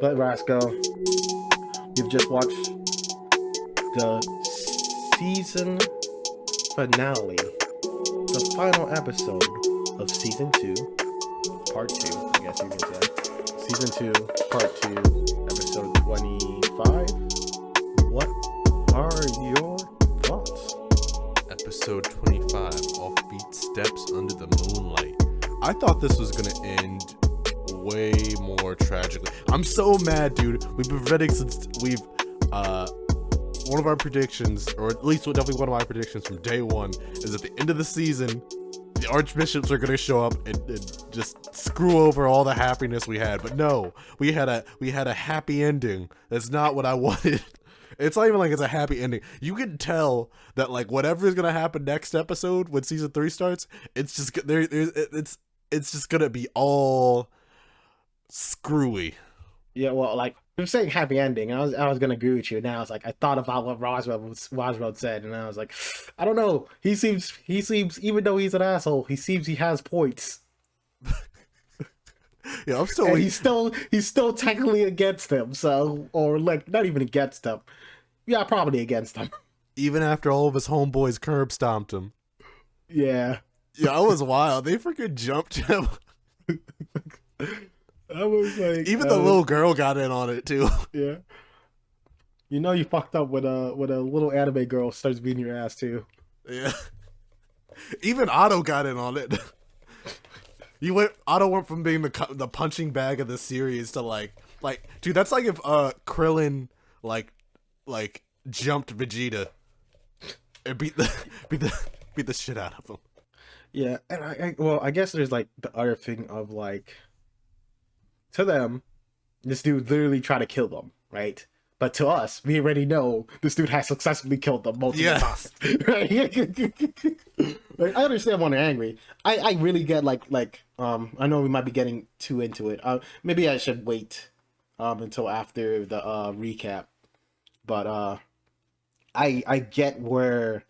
But Rasco, you've just watched the season finale, the final episode of season 2, part 2, I guess you can say. Season 2, part 2, episode 25. What are your thoughts? Episode 25, Offbeat Steps Under the Moonlight. I thought this was gonna end way more tragically. I'm so mad, dude. We've been predicting since one of our predictions, or at least definitely one of my predictions from day one, is at the end of the season, the archbishops are gonna show up and just screw over all the happiness we had. But no, we had a happy ending. That's not what I wanted. It's not even like it's a happy ending. You can tell that like whatever is gonna happen next episode when season 3 starts, it's just it's just gonna be all screwy. Yeah, well, like you're saying happy ending. I was gonna agree with you. Now it's like I thought about what Roswell said, and I was like, I don't know. He seems even though he's an asshole, he has points. Yeah, and he's still technically against them. So, or like not even against them. Yeah, probably against them. Even after all of his homeboys curb stomped him. Yeah. Yeah, it was wild. They freaking jumped him. I was like, even the little girl got in on it too. Yeah. You know you fucked up when a little anime girl starts beating your ass too. Yeah. Even Otto got in on it. Otto went from being the punching bag of the series to like dude, that's like if Krillin like jumped Vegeta and beat the shit out of him. Yeah, and I guess there's like the other thing of like, to them, this dude literally tried to kill them, right? But to us, we already know this dude has successfully killed them multiple times. Right? Like, I understand when they're angry. I really get like I know we might be getting too into it. Maybe I should wait until after the recap. But I get where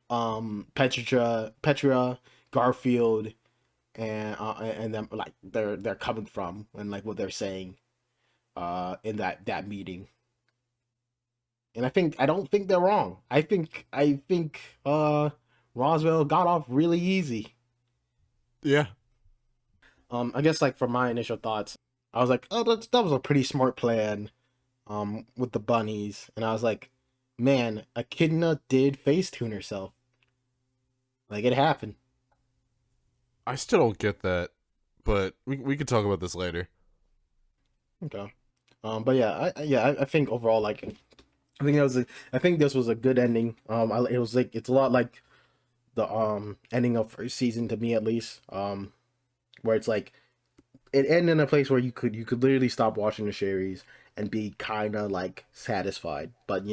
Petra, Garfield, and them like they're coming from, and like what they're saying in that meeting. And I don't think they're wrong. I think Roswell got off really easy. Yeah. I guess like from my initial thoughts, I was like, oh, that was a pretty smart plan with the bunnies. And I was like, man, Echidna did FaceTune herself. Like, it happened. I still don't get that, but we could talk about this later. Okay. But yeah, I think overall, like, I think this was a good ending. It was like, it's a lot like the ending of first season to me, at least. Where it's like it ended in a place where you could literally stop watching the series and be kind of like satisfied, but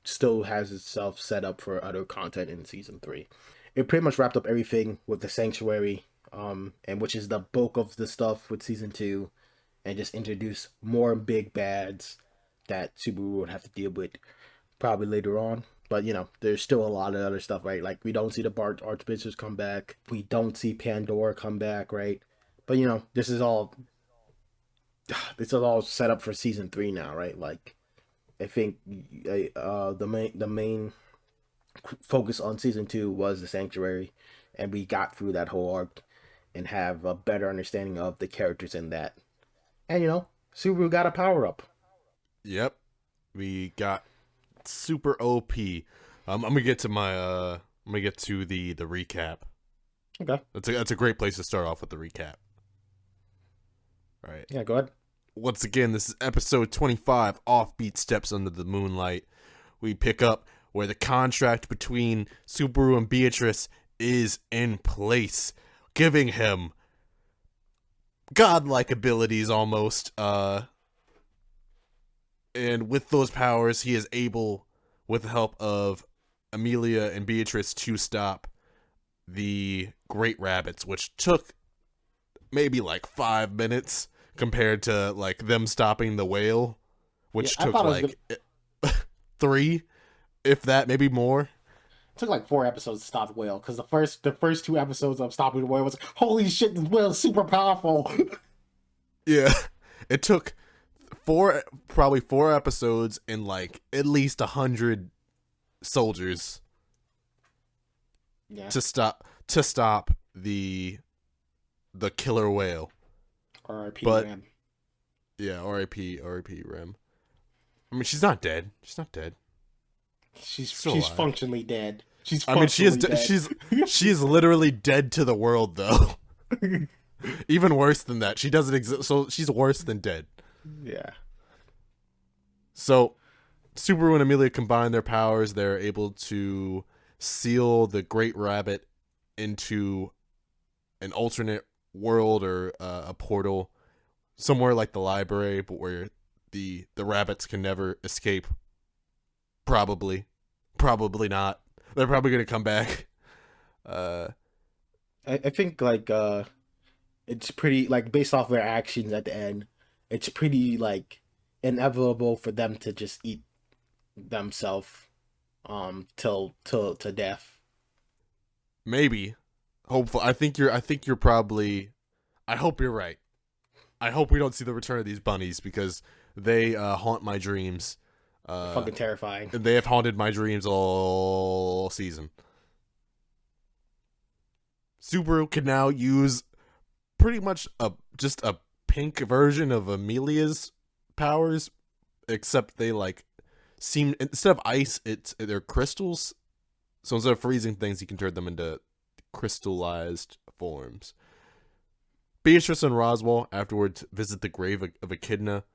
still has itself set up for other content in season 3. It pretty much wrapped up everything with the sanctuary, and which is the bulk of the stuff with season 2, and just introduce more big bads that Subaru would have to deal with probably later on. But there's still a lot of other stuff, right? Like we don't see the archbishops come back, we don't see Pandora come back, right? But this is all set up for season 3 now, right? Like I think the main focus on season 2 was the sanctuary, and we got through that whole arc and have a better understanding of the characters in that. And Subaru got a power up. Yep, we got super OP. I'm gonna get to the recap. Okay, that's a great place to start off with the recap. All right. Yeah, go ahead. Once again, this is episode 25, Offbeat Steps Under the Moonlight. We pick up where the contract between Subaru and Beatrice is in place, giving him godlike abilities almost. And with those powers, he is able, with the help of Amelia and Beatrice, to stop the Great Rabbits, which took maybe like 5 minutes compared to like them stopping the whale, which took like 3, if that, maybe more. It took like 4 episodes to stop the whale, because the first 2 episodes of stopping the whale was holy shit, this whale is super powerful. Yeah, it took probably 4 episodes and like at least 100 soldiers Yeah. to stop the killer whale. R.I.P. But Ram. yeah, R.I.P. Rem. I mean, she's not dead. She's not dead. She's Still she's alive. functionally dead. I mean, she is literally dead to the world though. Even worse than that. She doesn't exist. So she's worse than dead. Yeah. So Subaru and Amelia combine their powers. They're able to seal the Great Rabbit into an alternate world or a portal somewhere like the library, but where the rabbits can never escape. Probably not. They're probably gonna come back. I think like it's pretty like based off their actions at the end, it's pretty like inevitable for them to just eat themselves till to death. Maybe. Hopeful. I think you're probably. I hope you're right. I hope we don't see the return of these bunnies because they haunt my dreams. Fucking terrifying. They have haunted my dreams all season. Subaru can now use pretty much just a pink version of Amelia's powers, except they like seem instead of ice, they're crystals. So instead of freezing things, you can turn them into crystallized forms. Beatrice and Roswell afterwards visit the grave of Echidna,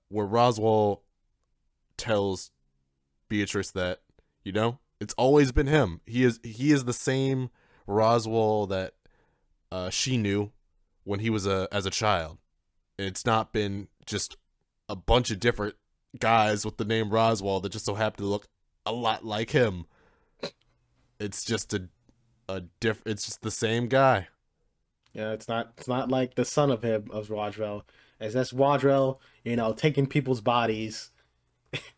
where Roswell tells Beatrice that, it's always been him. He is the same Roswell that she knew when he was as a child. And it's not been just a bunch of different guys with the name Roswell that just so happen to look a lot like him. It's just it's just the same guy. Yeah, it's not like the son of him of Rodrell. As that's Rodrell, taking people's bodies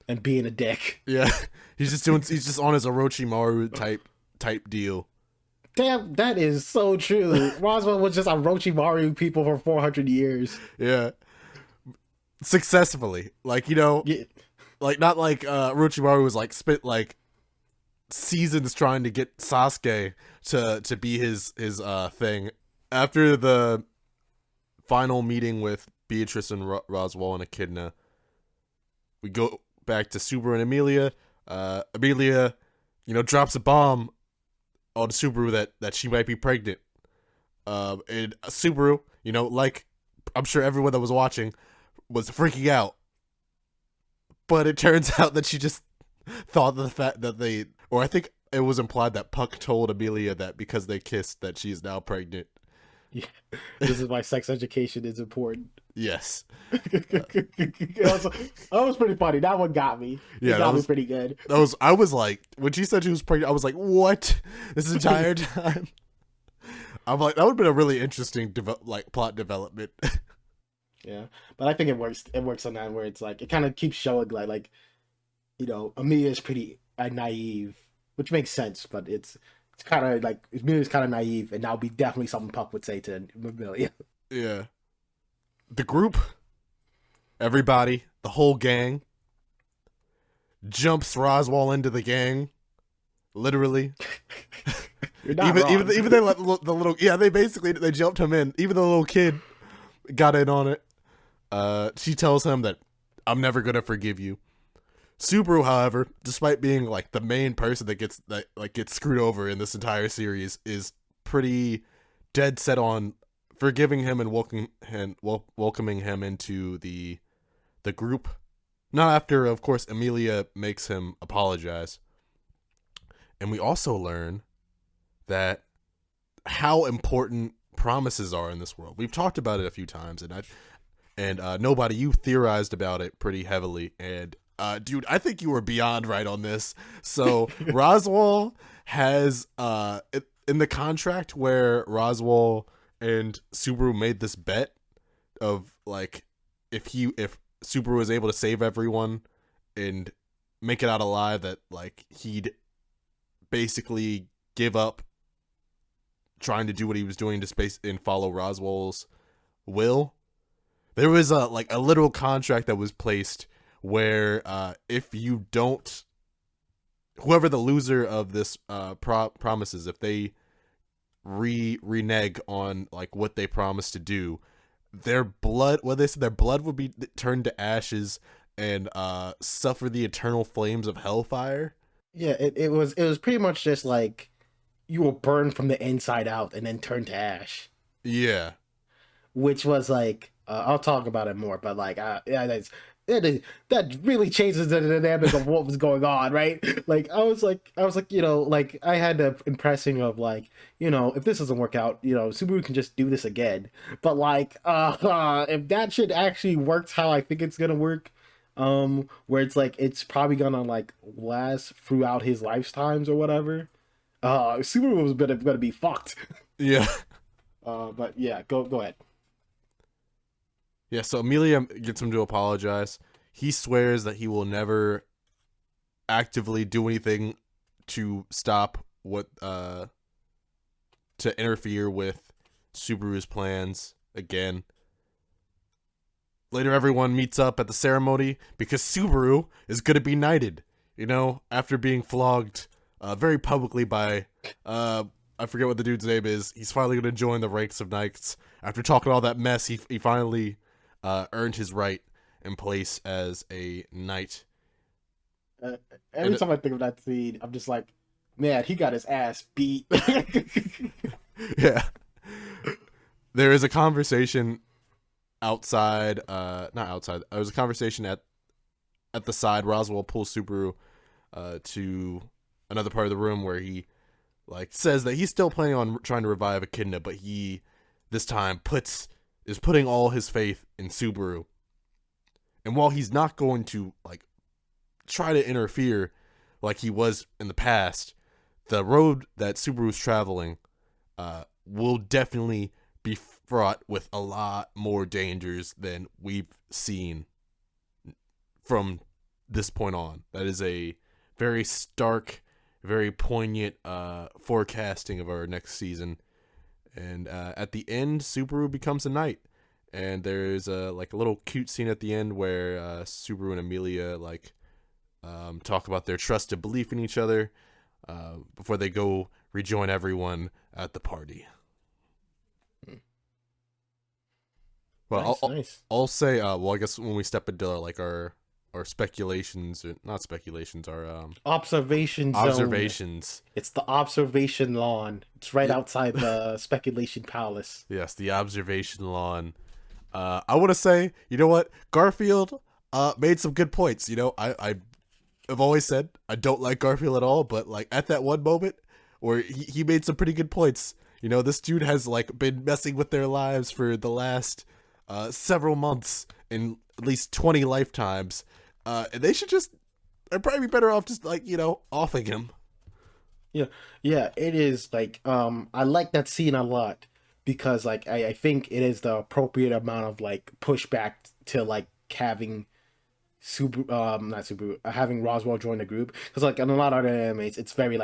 and being a dick. Yeah. He's just on his Orochimaru type deal. Damn, that is so true. Roswell was just Orochimaru people for 400 years. Yeah. Successfully. Like, yeah. Like not like Orochimaru was like spent like seasons trying to get Sasuke to be his thing. After the final meeting with Beatrice and Roswell and Echidna, we go back to Subaru and Amelia. Amelia, drops a bomb on Subaru that she might be pregnant. And Subaru, like I'm sure everyone that was watching was freaking out. But it turns out that she just thought the fact that or I think it was implied that Puck told Amelia that because they kissed that she is now pregnant. Yeah, this is why sex education is important. Yes. That was pretty funny. That one got me. Yeah, it got me pretty good. I was like, when she said she was pregnant, I was like, what? This entire time? I'm like, that would have been a really interesting plot development. Yeah, but I think it works. It works on that where it's like it kind of keeps showing like Amelia is pretty naive, which makes sense. But it's kind of like Amelia's kind of naive, and that would be definitely something Puck would say to Amelia. Yeah. The group, everybody, the whole gang, jumps Roswell into the gang, literally. You're not wrong. Even they let the little they jumped him in. Even the little kid got in on it. She tells him that I'm never gonna forgive you. Subaru, however, despite being like the main person that gets screwed over in this entire series, is pretty dead set on forgiving him and welcoming him into the group. Not after, of course, Amelia makes him apologize. And we also learn that how important promises are in this world. We've talked about it a few times, and nobody, you theorized about it pretty heavily, and dude, I think you were beyond right on this. So Roswell has in the contract where Roswell and Subaru made this bet of like if Subaru was able to save everyone and make it out alive, that like he'd basically give up trying to do what he was doing to space and follow Roswell's will. There was a literal contract that was placed where if you don't, whoever the loser of this promises, if they renege on like what they promised to do, their blood, what they said, their blood would be turned to ashes and suffer the eternal flames of hellfire. Yeah, it was pretty much just like you were burned from the inside out and then turned to ash, Yeah. which was like I'll talk about it more, but like yeah, that really changes the dynamic of what was going on, right? Like I was like, like I had the impression of like, if this doesn't work out, Subaru can just do this again. But like, if that shit actually works how I think it's gonna work, where it's like it's probably gonna like last throughout his lifetimes or whatever, Subaru was gonna be fucked. Yeah. But yeah, go ahead. Yeah, so Amelia gets him to apologize. He swears that he will never actively do anything to stop what to interfere with Subaru's plans again. Later everyone meets up at the ceremony because Subaru is going to be knighted, after being flogged very publicly by I forget what the dude's name is. He's finally going to join the ranks of knights. After talking all that mess, he finally earned his right and place as a knight. Every time I think of that scene, I'm just like, man, he got his ass beat. Yeah. There is a conversation outside, not outside. There was a conversation at the side. Roswell pulls Subaru to another part of the room where he says that he's still planning on trying to revive Echidna, but he this time is putting all his faith in Subaru. And while he's not going to try to interfere like he was in the past, the road that Subaru's traveling will definitely be fraught with a lot more dangers than we've seen from this point on. That is a very stark, very poignant forecasting of our next season. And at the end, Subaru becomes a knight. And there's a little cute scene at the end where Subaru and Amelia talk about their trusted belief in each other before they go rejoin everyone at the party. Well, Nice, nice. I'll say, I guess when we step into our speculations, or not speculations, our Observation zone. observations. It's the observation lawn. It's right Yep. outside the speculation palace. Yes, the observation lawn. I want to say, you know what, Garfield made some good points. I've always said I don't like Garfield at all, but at that one moment where he made some pretty good points. This dude has been messing with their lives for the last several months in at least 20 lifetimes, and they'd probably be better off just offing him. Yeah, it is I like that scene a lot because I think it is the appropriate amount of pushback to having not Super having Roswell join the group, because in a lot of other animes it's very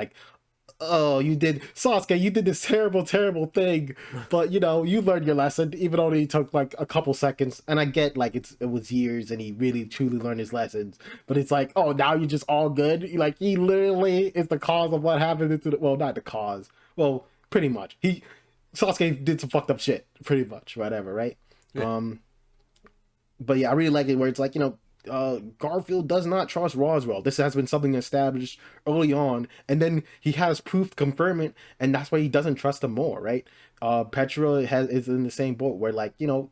oh, you did this terrible thing, but you learned your lesson, even though it took a couple seconds. And I get it was years and he really truly learned his lessons, but it's oh, now you're just all good. He literally is the cause of what happened well, not the cause, well, pretty much Sasuke did some fucked up shit, pretty much, whatever, right? Yeah. But yeah, I really like it where it's Garfield does not trust Roswell. This has been something established early on, and then he has proof to confirm it, and that's why he doesn't trust him more, right? Petra is in the same boat where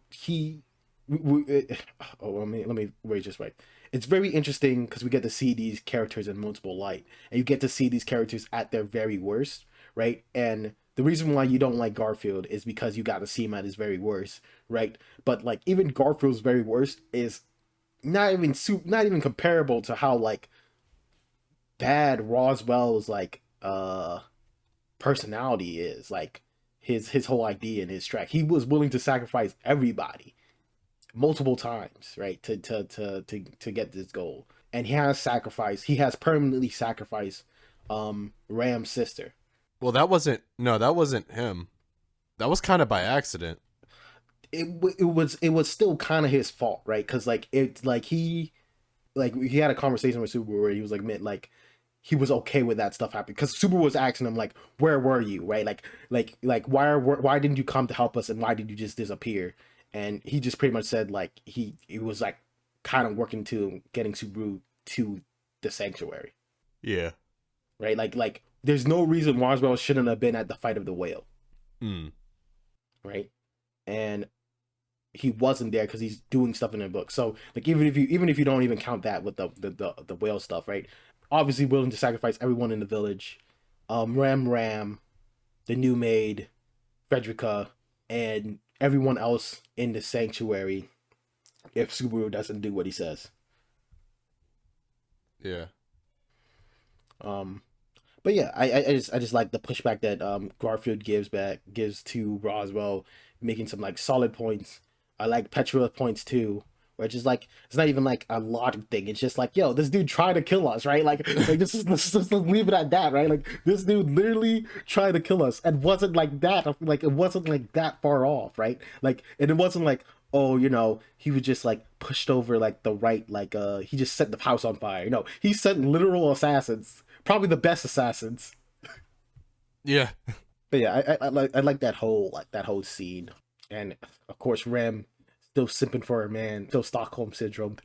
he. Let me wait just right. It's very interesting because we get to see these characters in multiple light, and you get to see these characters at their very worst, right? And the reason why you don't like Garfield is because you got to see him at his very worst, right? But even Garfield's very worst is not even comparable to how bad Roswell's personality is, his whole idea and his track. He was willing to sacrifice everybody multiple times, right, to get this goal. And he has permanently sacrificed Ram's sister. Well, that wasn't him. That was kind of by accident. it was still kind of his fault, right? Because like it's like he had a conversation with Subaru where he was like meant like he was okay with that stuff happening because Subaru was asking him like, where were you, right? Like why didn't you come to help us and why did you just disappear? And he just pretty much said like he was like kind of working to getting Subaru to the sanctuary, Yeah. right? Like there's no reason Roswell shouldn't have been at the fight of the whale, Mm. right? And he wasn't there because he's doing stuff in the book. So like even if you don't even count that with the whale stuff, right? Obviously willing to sacrifice everyone in the village, Ram, the new maid, Frederica, and everyone else in the sanctuary if Subaru doesn't do what he says. Yeah. Um, but yeah, I just like the pushback that Garfield gives to Roswell, making some like solid points. I like Petra's points too, where it's just like it's not even like a logic thing. It's just like, yo, this dude tried to kill us, right? Like this is let's just leave it at that, right? Like this dude literally tried to kill us and wasn't like that. Like it wasn't like that far off, right? Like and it wasn't like, oh, he was just like pushed over like the right, like he just set the house on fire. No, he sent literal assassins, probably the best assassins. Yeah. But yeah, I like that whole scene, and of course Ram still simping for her man, still Stockholm syndrome.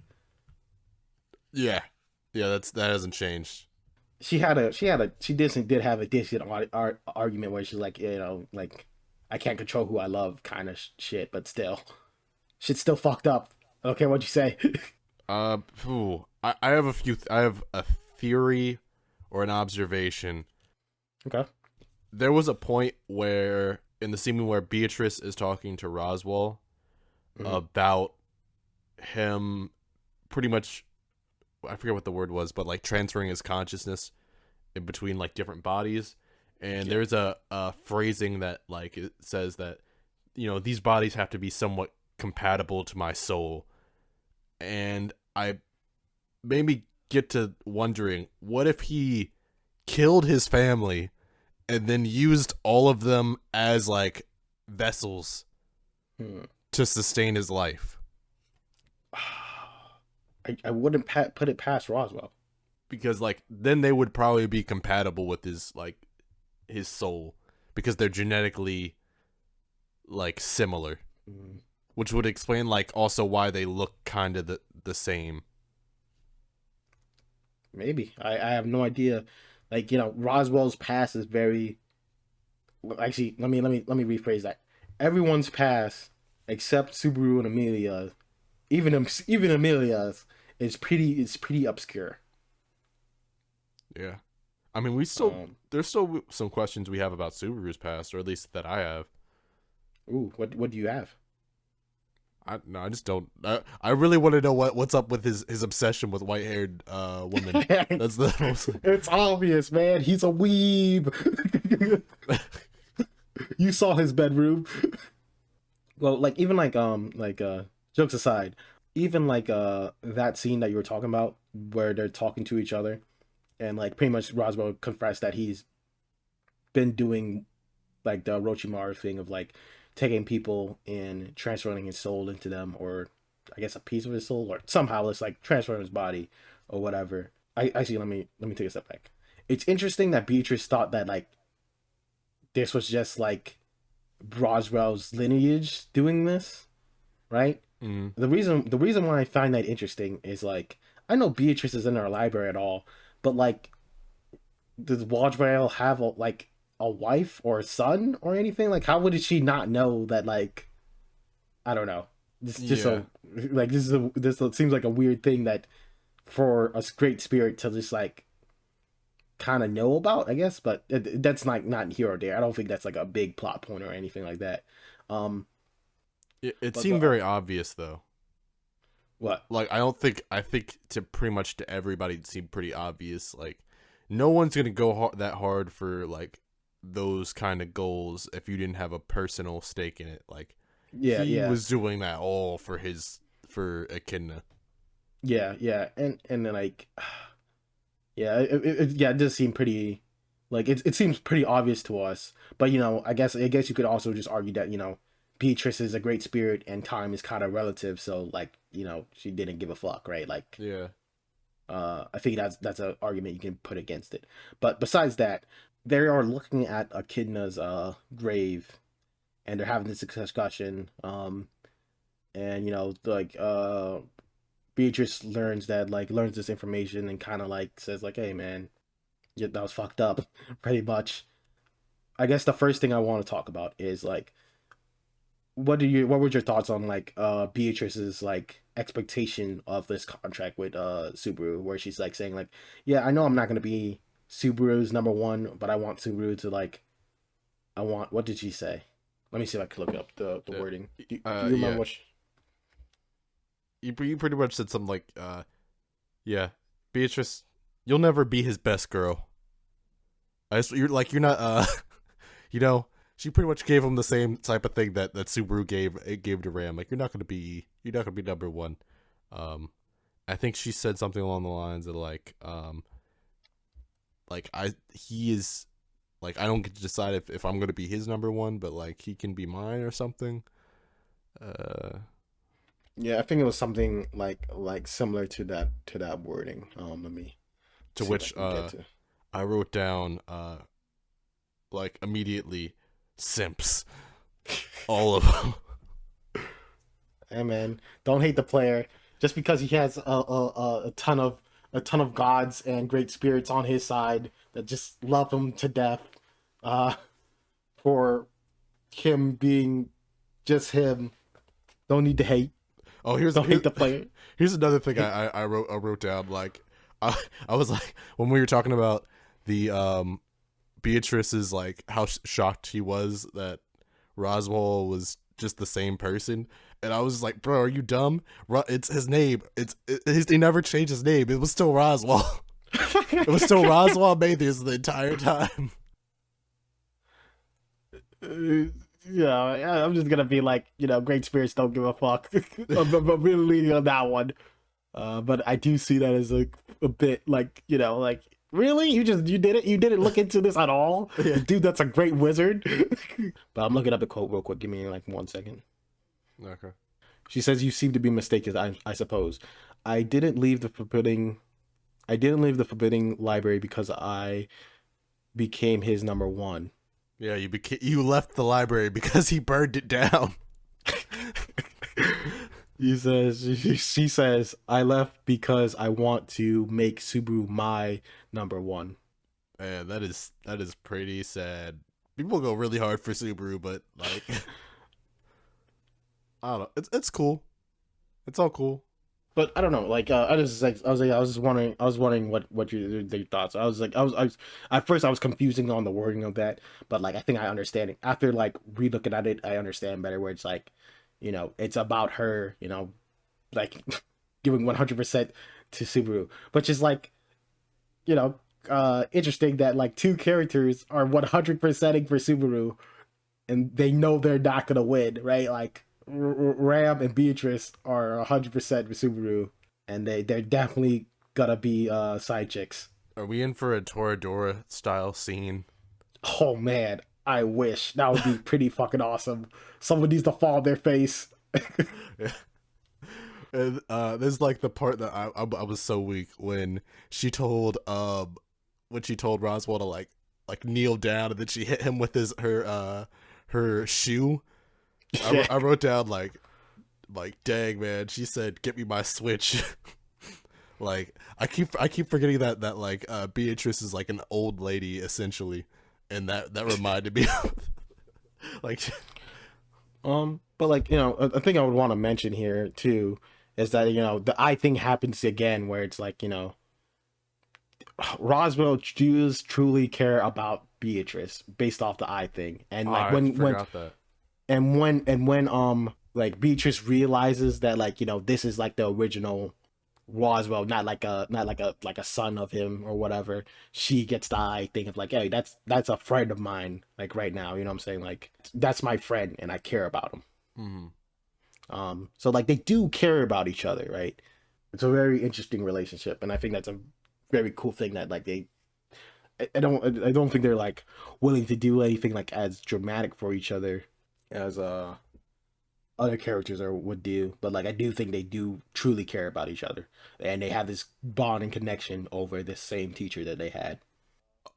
Yeah. Yeah, that hasn't changed. She did have a decent argument where she's like, like I can't control who I love, kind of shit, but still, shit's still fucked up. I don't care what you say. I have I have a theory or an observation. Okay. There was a point where in the scene where Beatrice is talking to Roswell about him pretty much, I forget what the word was, but like transferring his consciousness in between like different bodies. And there's a phrasing that like it says that, these bodies have to be somewhat compatible to my soul. And I made me get to wondering, what if he killed his family and then used all of them as like vessels to sustain his life? I wouldn't put it past Roswell. Because like then they would probably be compatible with his soul, because they're genetically like similar, which would explain like also why they look kind of the same. Maybe I have no idea. Like Roswell's past is very. Actually, let me rephrase that. Everyone's past except Subaru and Amelia, even Amelia's is pretty obscure. Yeah, I mean there's still some questions we have about Subaru's past, or at least that I have. Ooh, what do you have? I just don't. I really want to know what's up with his obsession with white-haired women. That's the most. It's obvious, man. He's a weeb. You saw his bedroom. Well, like even like jokes aside, even like that scene that you were talking about where they're talking to each other, and like pretty much Roswell confessed that he's been doing like the Orochimaru thing of like taking people and transferring his soul into them, or I guess a piece of his soul, or somehow it's like transferring his body or whatever. I actually let me take a step back. It's interesting that Beatrice thought that like this was just like Roswell's lineage doing this, right? The reason why I find that interesting is like I know Beatrice is in our library at all, but like does Roswell have a wife or a son or anything? Like how would she not know that? Like I don't know. This seems like a weird thing that for a great spirit to just like kind of know about, I guess, but that's not here or there. I don't think that's like a big plot point or anything like that. It seemed very obvious though. What? Like I think to pretty much to everybody it seemed pretty obvious. Like no one's gonna go that hard for like those kind of goals if you didn't have a personal stake in it. Like he was doing that all for Echidna. Yeah, and then like, yeah, it does seem pretty, like it seems pretty obvious to us. But I guess you could also just argue that Beatrice is a great spirit and time is kind of relative, so like, she didn't give a fuck, right? Like, Yeah. I think that's an argument you can put against it. But besides that, they are looking at Echidna's grave, and they're having this discussion. And like Beatrice learns this information and kind of like says like, "Hey man, yeah, that was fucked up," pretty much. I guess the first thing I want to talk about is like, what were your thoughts on like Beatrice's like expectation of this contract with Subaru, where she's like saying like, yeah, I know I'm not gonna be Subaru's number one, but I want Subaru to like, what did she say? Let me see if I can look up the wording. Do you remember yeah. what You pretty much said something like, yeah, Beatrice, you'll never be his best girl. You're not, she pretty much gave him the same type of thing that Subaru gave to Ram. Like, you're not gonna be number one. I think she said something along the lines of like he is, like, I don't get to decide if I'm gonna be his number one, but like he can be mine or something. Yeah, I think it was something like similar to that wording. Let me To see which if I can get to. I wrote down like immediately simps, all of them. Hey man, don't hate the player just because he has a ton of gods and great spirits on his side that just love him to death. For him being just him, don't need to hate. Oh, Don't hate the player. Here's another thing I wrote down. Like, I was like, when we were talking about the Beatrice's like how shocked he was that Roswell was just the same person, and I was like, bro, are you dumb? It's his name. He never changed his name. It was still Roswell. It was still Roswell Matthews the entire time. Yeah, I'm just gonna be like, great spirits don't give a fuck. I'm really leaning on that one. But I do see that as a bit like, like, really? You did it? You didn't look into this at all? Yeah. Dude, that's a great wizard. But I'm looking up the quote real quick. Give me like 1 second. Okay. She says, "You seem to be mistaken, I suppose. I didn't leave the forbidding library because I became his number one." Yeah, you left the library because he burned it down. She says, "I left because I want to make Subaru my number one." Man, that is pretty sad. People go really hard for Subaru, but like, I don't know. It's cool. It's all cool. But I don't know. Like, I was just wondering what your thoughts. I was at first I was confusing on the wording of that, but like I think I understand it after like re-looking at it. I understand better where it's like, it's about her, like giving 100% to Subaru, but just like, interesting that like two characters are 100%ing for Subaru, and they know they're not gonna win, right? Like Ram and Beatrice are 100% for Subaru, and they're definitely gonna be side chicks. Are we in for a Toradora style scene? Oh man, I wish that would be pretty fucking awesome. Someone needs to fall on their face. Yeah. And, there's like the part that I was so weak when she told Roswell to like kneel down, and then she hit him with her shoe. Yeah. I wrote down like dang man, she said get me my Switch. Like I keep forgetting that like Beatrice is like an old lady essentially, and that reminded me of like But like, a thing I would want to mention here too is that the eye thing happens again, where it's like, Roswell does truly care about Beatrice based off the eye thing, and like when like Beatrice realizes that like this is like the original Roswell, not like a son of him or whatever, she gets the eye thing of like, hey, that's a friend of mine, like right now, what I'm saying, like that's my friend and I care about him. mm-hmm. So like they do care about each other, right? It's a very interesting relationship, and I think that's a very cool thing that like I don't think they're like willing to do anything like as dramatic for each other as other characters are would do, but like I do think they do truly care about each other, and they have this bond and connection over this same teacher that they had.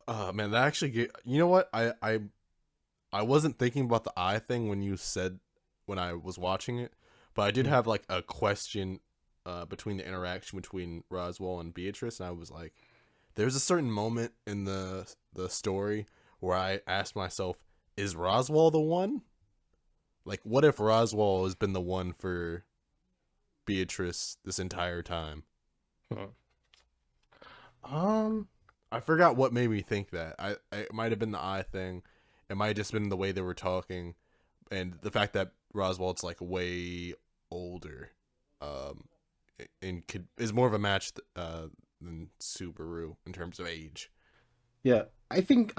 Man, that actually you know what? I wasn't thinking about the eye thing when I was watching it, but I did Mhm. have like a question between the interaction between Roswell and Beatrice, and I was like, there's a certain moment in the story where I asked myself, is Roswell the one? Like, what if Roswell has been the one for Beatrice this entire time? Huh. Um, I forgot what made me think that. It might have been the eye thing. It might have just been the way they were talking, and the fact that Roswell's like way older, um, and is more of a match than Subaru in terms of age. yeah, I think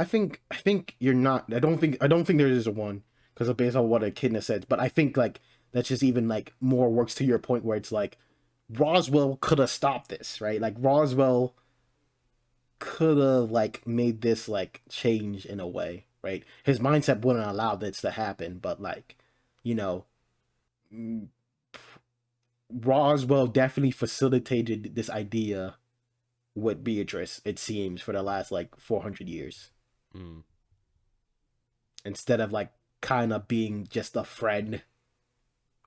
you're not. I don't think there is a one because of based on what Echidna said, but I think like that's just even like more works to your point where it's like Roswell could have stopped this, right? Like Roswell could have like made this like change in a way, right? His mindset wouldn't allow this to happen, but like, you know, mm, Roswell definitely facilitated this idea with Beatrice, it seems, for the last like 400 years. Mm, Instead of like kind of being just a friend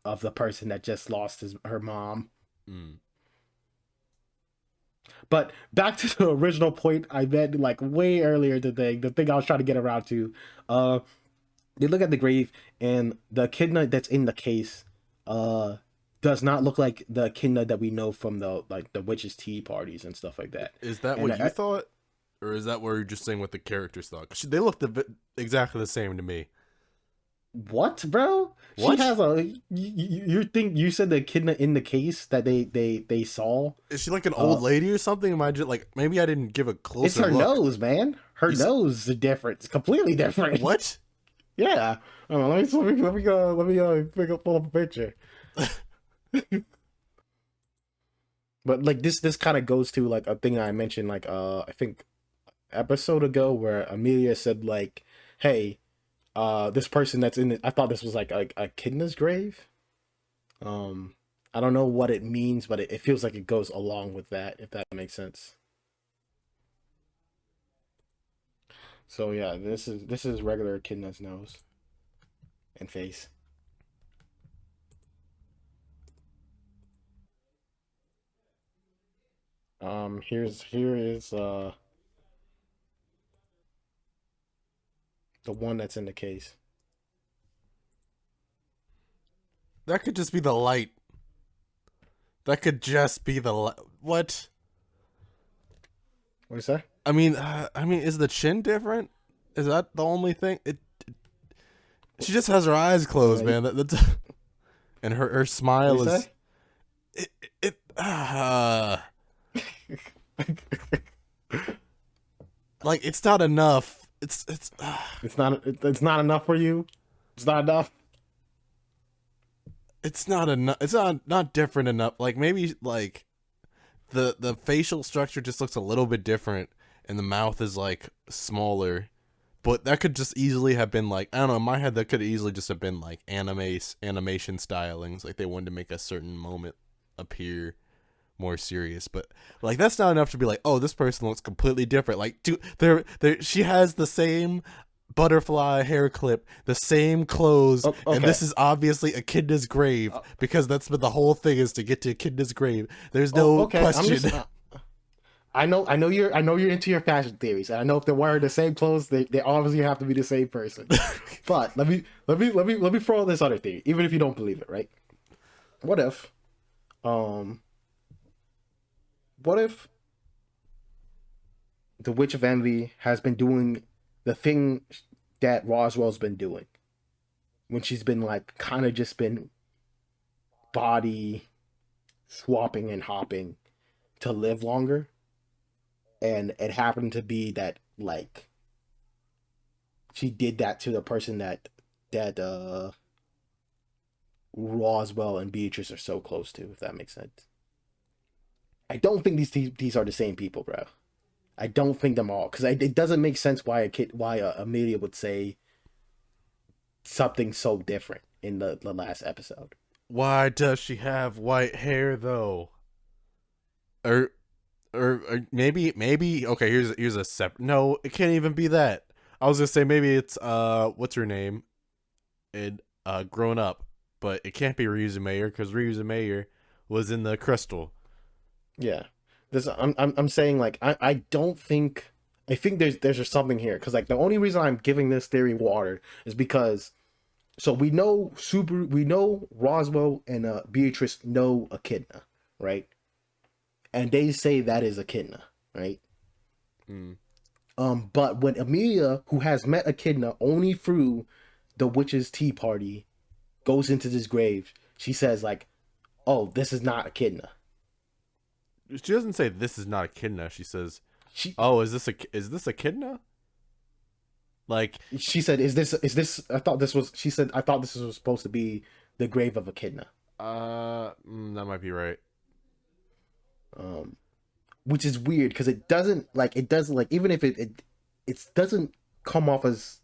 of the person that just lost her mom. mm. But back to the original point I meant like way earlier today, the thing I was trying to get around to. Uh they look at the grave and the echidna that's in the case uh does not look like the echidna that we know from the like the witches tea parties and stuff like that. Is that And what you thought, or is that what you're just saying what the characters thought? 'Cause they looked exactly the same to me. what, bro? She What? has a you think you said the echidna in the case that they saw. Is she like an uh old lady or something? Am I just like, maybe I didn't give a it's closer her look? nose, man. Her You said nose is different. It's completely different. what? Yeah. Let me go. Let me pull up a picture. But like this kind of goes to like a thing I mentioned like I think episode ago where Amelia said like, "Hey, this person that's in it, I thought this was like a Kidna's grave." Um, I don't know what it means, but it feels like it goes along with that, if that makes sense. So yeah, this is regular Kidna's nose and face. Here is the one that's in the case. That could just be the light. That could just be the light. What? What is that? I mean, is the chin different? Is that the only thing? She just has her eyes closed, Uh, man. That's and her what smile is is that? it. Like it's not enough. It's not enough for you. It's not enough. It's not enough. It's not different enough. Like maybe like the facial structure just looks a little bit different, and the mouth is like smaller. But that could just easily have been like, I don't know, in my head that could easily just have been like animation stylings, like they wanted to make a certain moment appear more serious. But like that's not enough to be like, oh, this person looks completely different. Like, dude, she has the same butterfly hair clip, the same clothes, Oh, and okay. this is obviously Echidna's grave Uh, because that's been the whole thing is to get to Echidna's grave. There's oh, no okay. I'm question. just. I know you're into your fashion theories, and I know if they're wearing the same clothes, they obviously have to be the same person. But let me throw this other theory, even if you don't believe it, right? What if, um, what if the Witch of Envy has been doing the thing that Roswell's been doing when she's been like kind of just been body swapping and hopping to live longer, and it happened to be that like she did that to the person that Roswell and Beatrice are so close to, if that makes sense. I don't think these are the same people, bro. I don't think them all because it doesn't make sense why Amelia would say something so different. in the last episode. Why does she have white hair though? Or or maybe okay, here's a separate. No, it can't even be that. I was gonna say maybe it's what's her name in Grown Up, but it can't be Ryuza Mayer because Ryuza Mayer was in the Crystal. Yeah, this I'm saying like I don't think I think there's just something here because like the only reason I'm giving this theory water is because so we know Roswell and Beatrice know Echidna, right? And they say that is Echidna, right? Mm. But when Amelia, who has met Echidna only through the witch's tea party, goes into this grave, she says like, "Oh, this is not Echidna." She doesn't say this is not Echidna. She says, She "Oh, is this Echidna?" Like she said, "Is this?" I thought this was. She said, "I thought this was supposed to be the grave of Echidna." that might be right. Um, which is weird because it doesn't like it doesn't like even if it doesn't come off as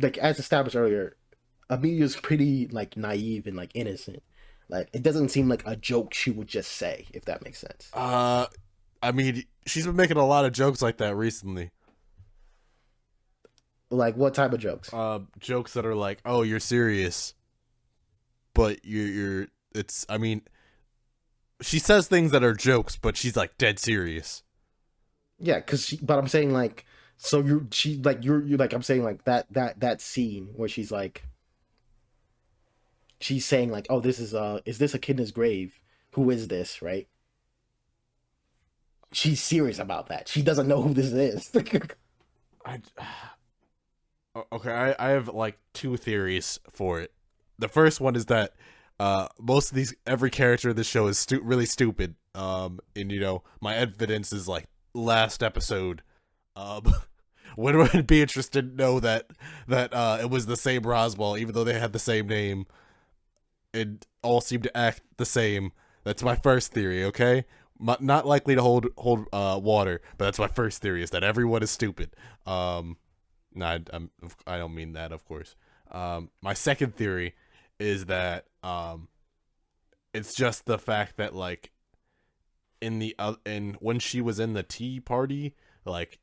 like as established earlier. Amelia's pretty like naive and like innocent. Like it doesn't seem like a joke she would just say, if that makes sense. I mean, she's been making a lot of jokes like that recently. Like what type of jokes? Jokes that are like, "Oh, you're serious," but you're. It's. I mean, she says things that are jokes, but she's like dead serious. Yeah, but I'm saying like, so you're like I'm saying like that scene where she's like, she's saying like, oh, this is this Echidna's grave? Who is this? Right? She's serious about that. She doesn't know who this is. I. Okay, I have like two theories for it. The first one is that most of every character of this show is really stupid. And you know, my evidence is like last episode. When Beatrice didn't know that it was the same Roswell, even though they had the same name, and all seemed to act the same. That's my first theory. Okay, not likely to hold water, but that's my first theory is that everyone is stupid. No, I don't mean that, of course. My second theory is that it's just the fact that like in when she was in the tea party, like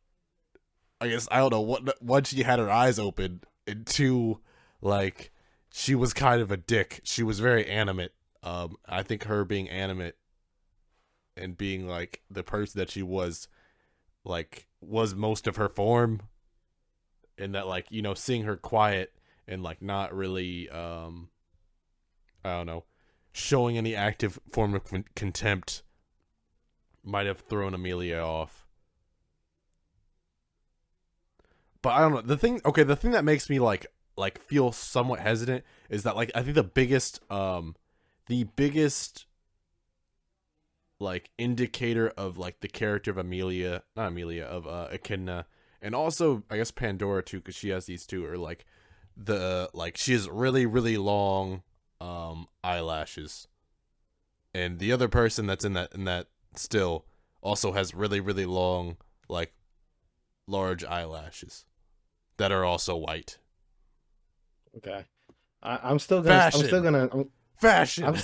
I guess I don't know what she had her eyes open, and two, like she was kind of a dick. She was very animate. I think her being animate and being like the person that she was, like was most of her form. And that like, you know, seeing her quiet and like not really I don't know, showing any active form of contempt might have thrown Amelia off. But I don't know, the thing that makes me like feel somewhat hesitant is that like I think the biggest like indicator of like the character of Echidna, and also I guess Pandora too, because she has these two, are like she has really really long eyelashes, and the other person that's in that still also has really really long like large eyelashes that are also white. Okay, I'm still gonna Fashion. I'm still gonna Fashion. I'm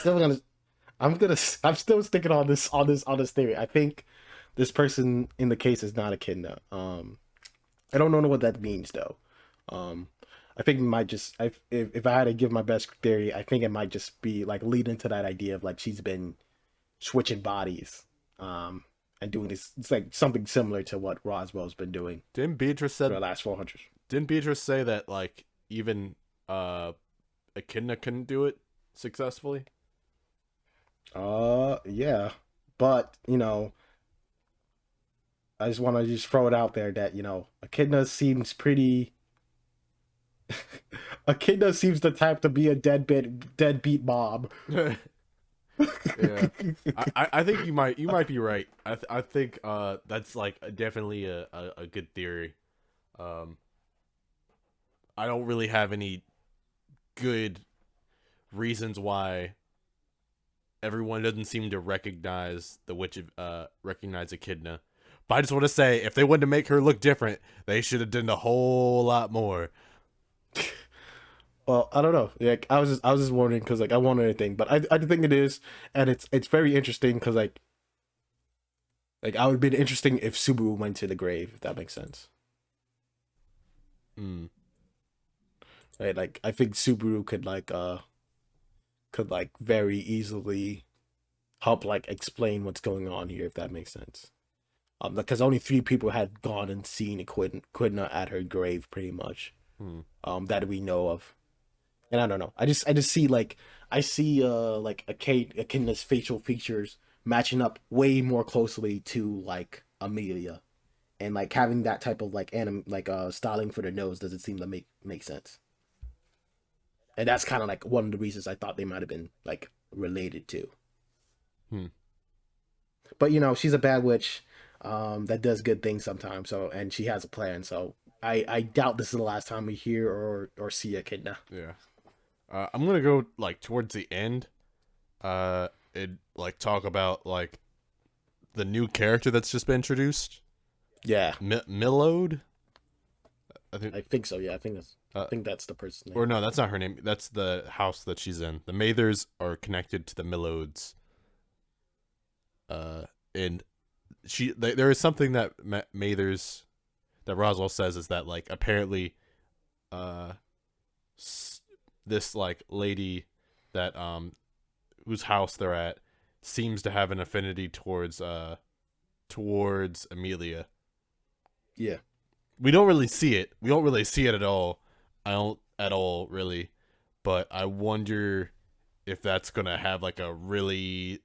still sticking on this theory. I think this person in the case is not Echidna. I don't know what that means though. I think it might just if I had to give my best theory, I think it might just be like lead into that idea of like she's been switching bodies, and doing this. It's like something similar to what Roswell's been doing. Didn't Beatrice for the last 400. Didn't Beatrice say that like even Echidna couldn't do it successfully? Yeah, but you know, I just want to just throw it out there that you know, Echidna seems pretty. Echidna seems the type to be a deadbeat mom. Yeah, I think you might be right. I think that's like definitely a good theory. I don't really have any good reasons why everyone doesn't seem to recognize recognize Echidna. But I just want to say, if they wanted to make her look different, they should have done a whole lot more. Well, I don't know. Like I was just wondering because like I want anything, but I think it is, and it's very interesting because like I would be interesting if Subaru went to the grave, if that makes sense. Mm, Right? Like I think Subaru could like very easily help like explain what's going on here, if that makes sense. Because only three people had gone and seen Echidna at her grave, pretty much. mm. That we know of. And I don't know. I just see like I see like Echidna's facial features matching up way more closely to like Amelia, and like having that type of like styling for the nose doesn't seem to make sense. And that's kind of like one of the reasons I thought they might have been like related to. Hmm. But you know, she's a bad witch that does good things sometimes. So and she has a plan. So I doubt this is the last time we hear or see Echidna. Yeah. I'm gonna go like towards the end. And like talk about like the new character that's just been introduced. Yeah, Millode. I think so. Yeah, I Uh, think that's the person's or name. no, that's not her name. That's the house that she's in. The Mathers are connected to the Millodes. And there is something that Mathers that Roswell says is that like apparently, uh, this like lady that whose house they're at seems to have an affinity towards Amelia. Yeah. We don't really see it. We don't really see it at all. I don't at all really, but I wonder if that's gonna have like a really.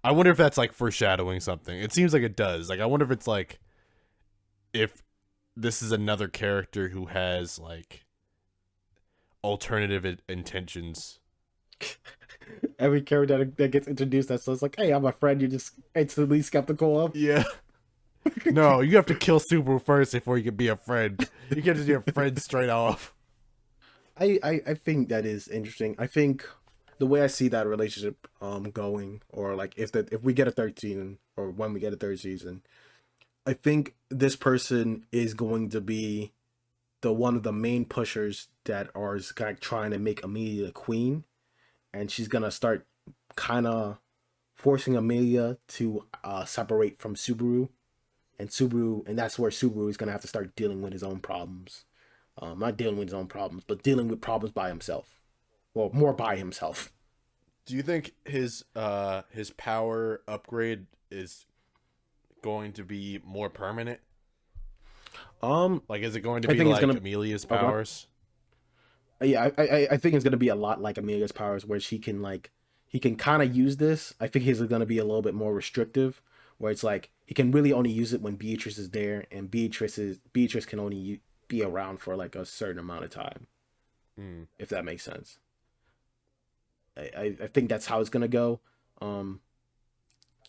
I wonder if that's like foreshadowing something. It seems like it does. Like I wonder if it's like if this is another character who has like alternative intentions. Every character that gets introduced that's just like, hey, I'm a friend, you're just instantly skeptical of. Yeah. No, you have to kill Subaru first before you can be a friend. You can't just be a friend straight off. I think that is interesting. I think the way I see that relationship going, or like if we get a third season, or when we get a third season, I think this person is going to be the one of the main pushers that are kind of trying to make Amelia the queen, and she's gonna start kind of forcing Amelia to separate from Subaru, and that's where Subaru is gonna have to start dealing with his own problems. Not dealing with his own problems, but dealing with problems by himself. Well, more by himself. Do you think his power upgrade is going to be more permanent? Like, is it going to I be think it's like gonna. Amelia's Okay. powers? Yeah, I think it's gonna be a lot like Amelia's powers, where she can like he can kind of use this. I think he's gonna be a little bit more restrictive, where it's like he can really only use it when Beatrice is there, and Beatrice can only be around for like a certain amount of time, Mm. if that makes sense. I think that's how it's gonna go. Um,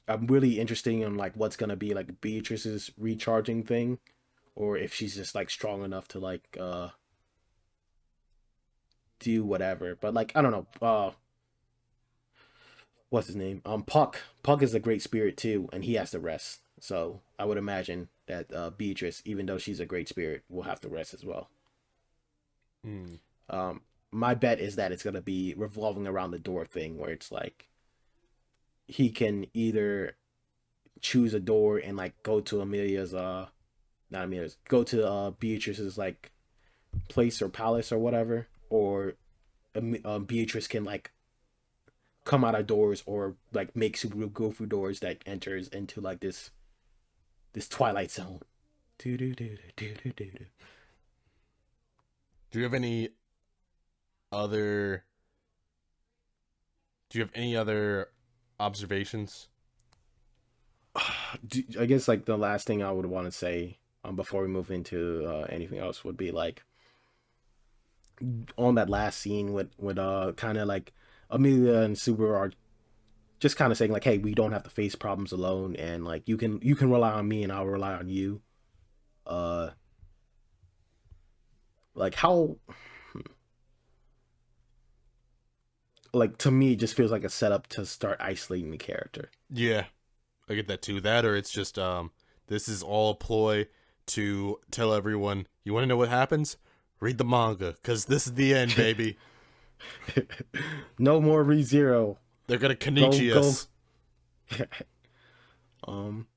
I'm really interested in like what's gonna be like Beatrice's recharging thing, or if she's just like strong enough to like do whatever. But like I don't know. What's his name? Puck is a great spirit too, and he has to rest. So I would imagine that Beatrice, even though she's a great spirit, will have to rest as well. Mm. Um, my bet is that it's gonna be revolving around the door thing, where it's like he can either choose a door and like go to Amelia's not Amelia's go to Beatrice's like place or palace or whatever, or Beatrice can like come out of doors or like make Subaru go through doors that enters into like this twilight zone. Do do do do do do do. Do you have any other? Do you have any other observations? I guess like the last thing I would want to say before we move into anything else would be like on that last scene with kind of like Amelia and Subaru are just kind of saying like, hey, we don't have to face problems alone, and like you can rely on me and I'll rely on you. Uh, like how like to me it just feels like a setup to start isolating the character. Yeah, I get that too. That or it's just this is all a ploy to tell everyone. You want to know what happens? Read the manga, because this is the end, baby. No more Rezero. They're gonna Go Kenichi go. us. um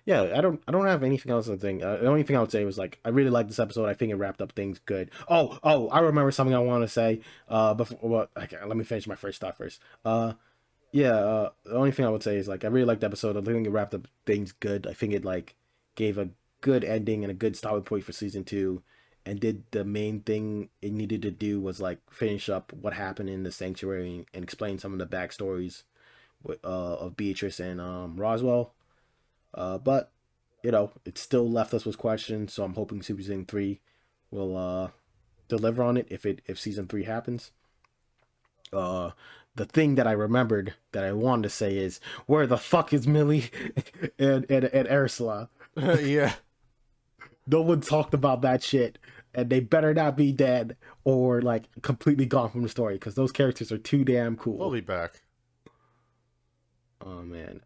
yeah, I don't have anything else to think. The only thing I would say was like I really like this episode. I think it wrapped up things good. Oh, I remember something I want to say. Before, well, okay, let me finish my first thought first. Yeah, the only thing I would say is like I really liked the episode. I think it wrapped up things good. I think it like gave a good ending and a good starting point for season two, and did the main thing it needed to do was like finish up what happened in the sanctuary and explain some of the backstories of Beatrice and Roswell. But it still left us with questions. So I'm hoping Super Season 3 will deliver on it if season 3 happens. Uh, the thing that I remembered that I wanted to say is where the fuck is Millie and Ursula? Yeah. No one talked about that shit, and they better not be dead or like completely gone from the story because those characters are too damn We'll cool. be back. Oh man,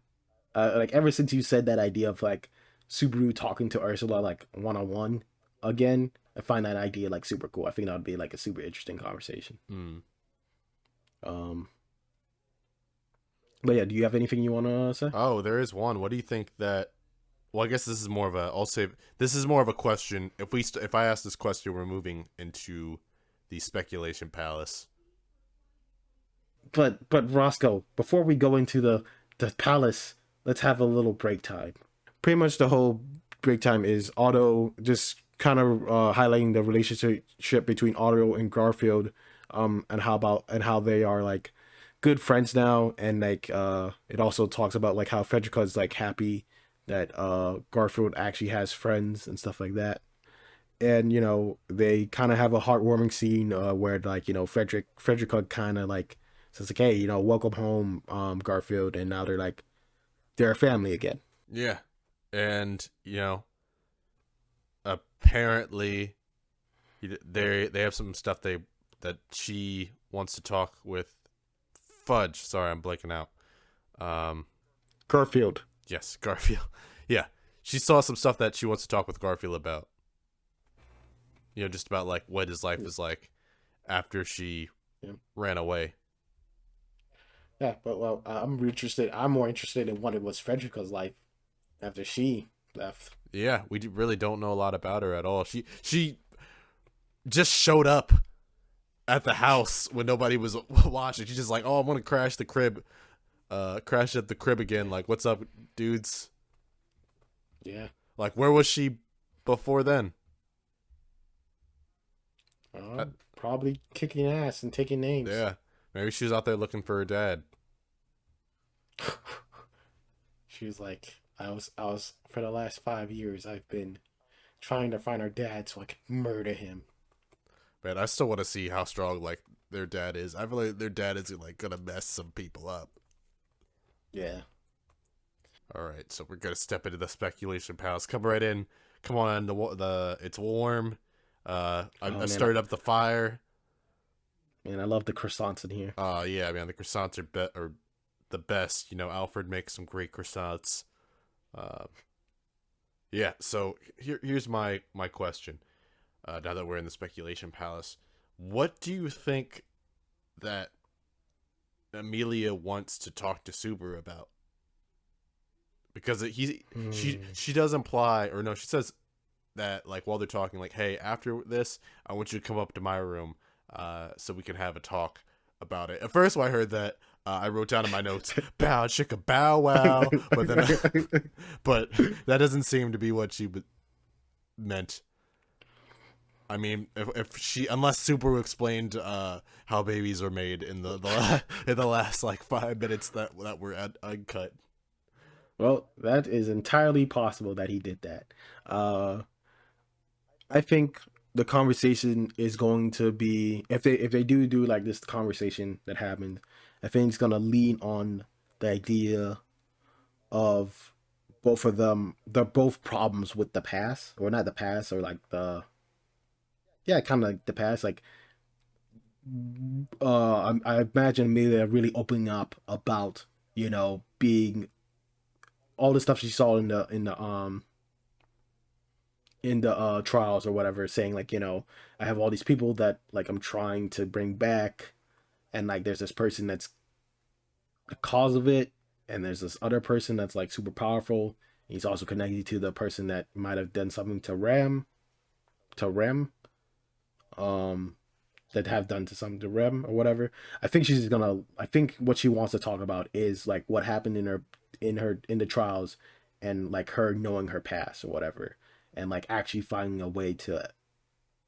like ever since you said that idea of like Subaru talking to Ursula like one on one again, I find that idea like super cool. I think that would be like a super interesting conversation. Hmm. Um, but yeah, do you have anything you want to say? Oh, there is one. What do you think that? Well, I guess this is more of a. I'll say this is more of a question. If I ask this question, we're moving into the speculation palace. But Roscoe, before we go into the palace, let's have a little break time. Pretty much the whole break time is Otto just kind of highlighting the relationship between Otto and Garfield, and how they are like good friends now, and like it also talks about like how Frederica is like happy that Garfield actually has friends and stuff like that. And they kind of have a heartwarming scene where like Frederica kind of like says like, hey, welcome home, Garfield, and now they're a family again. Yeah, and apparently they have some stuff that she wants to talk with Fudge. Sorry, I'm blanking out. Um, Garfield. yes, Garfield. Yeah, she saw some stuff that she wants to talk with Garfield about. Just about like what his life is like after she Yeah, ran away. yeah, but well, I'm more interested in what it was Frederica's life after she left. Yeah, really don't know a lot about her at all. She just showed up at the house when nobody was watching. She's just like, "Oh, I'm gonna crash at the crib again." Like, what's up, dudes? Yeah. Like, where was she before then? Probably kicking ass and taking names. Yeah, maybe she was out there looking for her dad. She was like, I was for the last 5 years I've been trying to find our dad so I could murder him. Man, I still want to see how strong like their dad is. I feel like their dad is like gonna mess some people up. Yeah. All right, so we're gonna step into the speculation palace. Come right in. Come on, the it's warm. I Oh man, started up the fire. man, I love the croissants in here. Yeah, man, the croissants are the best. Alfred makes some great croissants. Uh, yeah. So here's my question. Now that we're in the speculation palace, what do you think that Amelia wants to talk to Subaru about? Because she does imply, or no, she says that like while they're talking, like, hey, after this, I want you to come up to my room, so we can have a talk about it. At first, when I heard that, I wrote down in my notes, "Bow chicka bow wow," but then, but that doesn't seem to be what she meant. I mean, if she, unless Subaru explained how babies are made in in the last like 5 minutes that were uncut. Well, that is entirely possible that he did that. Uh, I think the conversation is going to be if they do like this conversation that happened, I think it's gonna lean on the idea of both of them. They're both problems with the past, or not the past, or like the yeah, kind of like the past. Like I imagine Amelia really opening up about being all the stuff she saw in the in the trials or whatever, saying like, I have all these people that like I'm trying to bring back, and like there's this person that's the cause of it, and there's this other person that's like super powerful. He's also connected to the person that might have done something to Rem, um, that have done to something to Rem or whatever. I think what she wants to talk about is like what happened in the trials, and like her knowing her past or whatever, and like actually finding a way to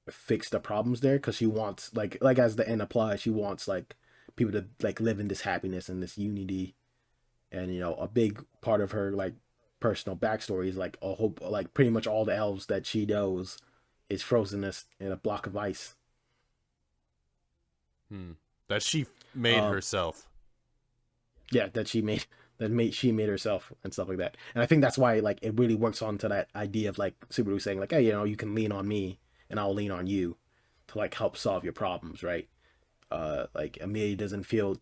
fix the problems there, because she wants like as the end applies, she wants like people to like live in this happiness and this unity. And a big part of her like personal backstory is like a hope, like pretty much all the elves that she knows is frozen in a block of ice. Hmm. That she made um herself. yeah, she made herself and stuff like that. And I think that's why like it really works on to that idea of like Subaru saying like, hey, you can lean on me and I'll lean on you to like help solve your problems, right? Like Amelia doesn't feel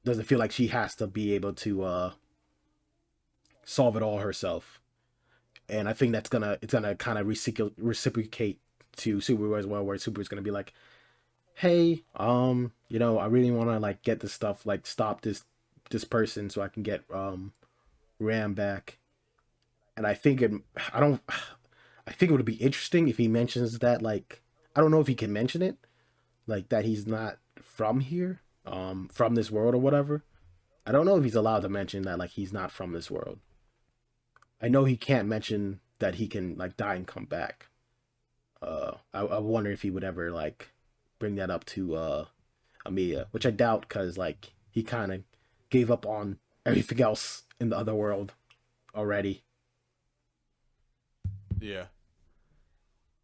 like she has to be able to solve it all herself. And I think it's gonna kind of reciprocate to Subaru as well, where Subaru's gonna be like, hey, I really want to like get this stuff, like stop this person so I can get Ram back. And I don't, I think it would be interesting if he mentions that, like, I don't know if he can mention it, like that he's not from here, from this world or whatever. I don't know if he's allowed to mention that, like, he's not from this world. I know he can't mention that he can like die and come back. I wonder if he would ever like bring that up to Amiya, which I doubt, because like he kind of gave up on everything else in the other world already. Yeah.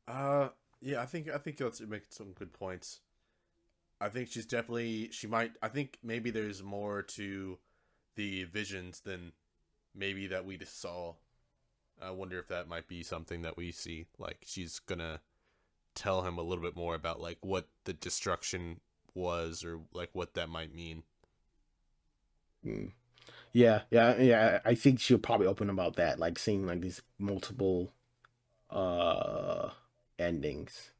Uh, yeah. I think that's making some good points. I think she might. I think maybe there's more to the visions than maybe that we just saw. I wonder if that might be something that we see. Like she's gonna tell him a little bit more about like what the destruction was, or like what that might mean. Mm. Yeah. I think she'll probably open about that, like seeing like these multiple uh endings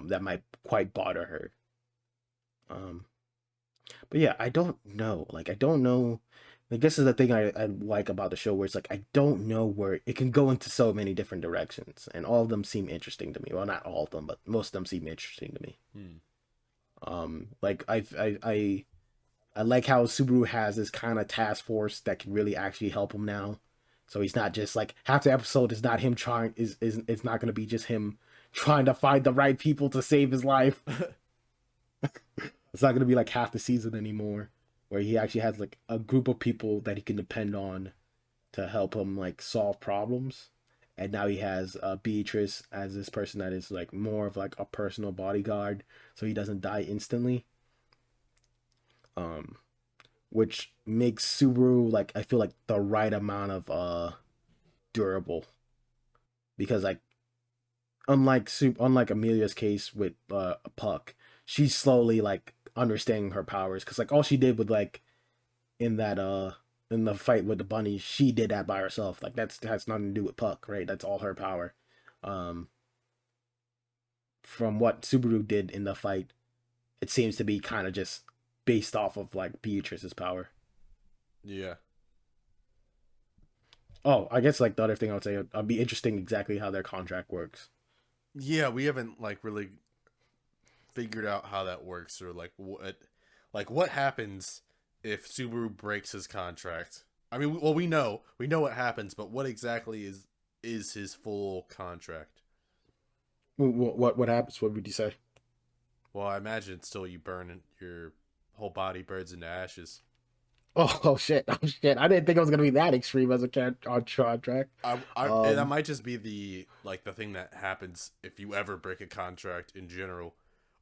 that might quite bother her. Um, but yeah, I don't know. Like I don't know. I guess is the thing I like about the show, where it's like I don't know where it can go into so many different directions, and all of them seem interesting to me. Well, not all of them, but most of them seem interesting to me. Hmm. Like I like how Subaru has this kind of task force that can really actually help him now. So he's not just like half the episode is not him trying is it's not going to be just him trying to find the right people to save his life. It's not going to be like half the season anymore, where he actually has like a group of people that he can depend on to help him like solve problems. And now he has Beatrice as this person that is like more of like a personal bodyguard, so he doesn't die instantly. Um, which makes Subaru like I feel like the right amount of durable, because like unlike Amelia's case with Puck, she's slowly like understanding her powers, because like all she did with like in that in the fight with the bunny, she did that by herself. Like that has nothing to do with Puck, right? That's all her power. Um, from what Subaru did in the fight, it seems to be kind of just based off of like Beatrice's power. Yeah. Oh, I guess like the other thing I would say, it'd be interesting exactly how their contract works. Yeah, we haven't like really figured out how that works, or like what happens if Subaru breaks his contract. I mean, well, we know what happens, but what exactly is his full contract? What happens? What would you say? Well, I imagine still you burn your whole body burns into ashes. Oh shit! Oh shit! I didn't think it was gonna be that extreme as a cat on contract. And that Um, might just be the thing that happens if you ever break a contract in general,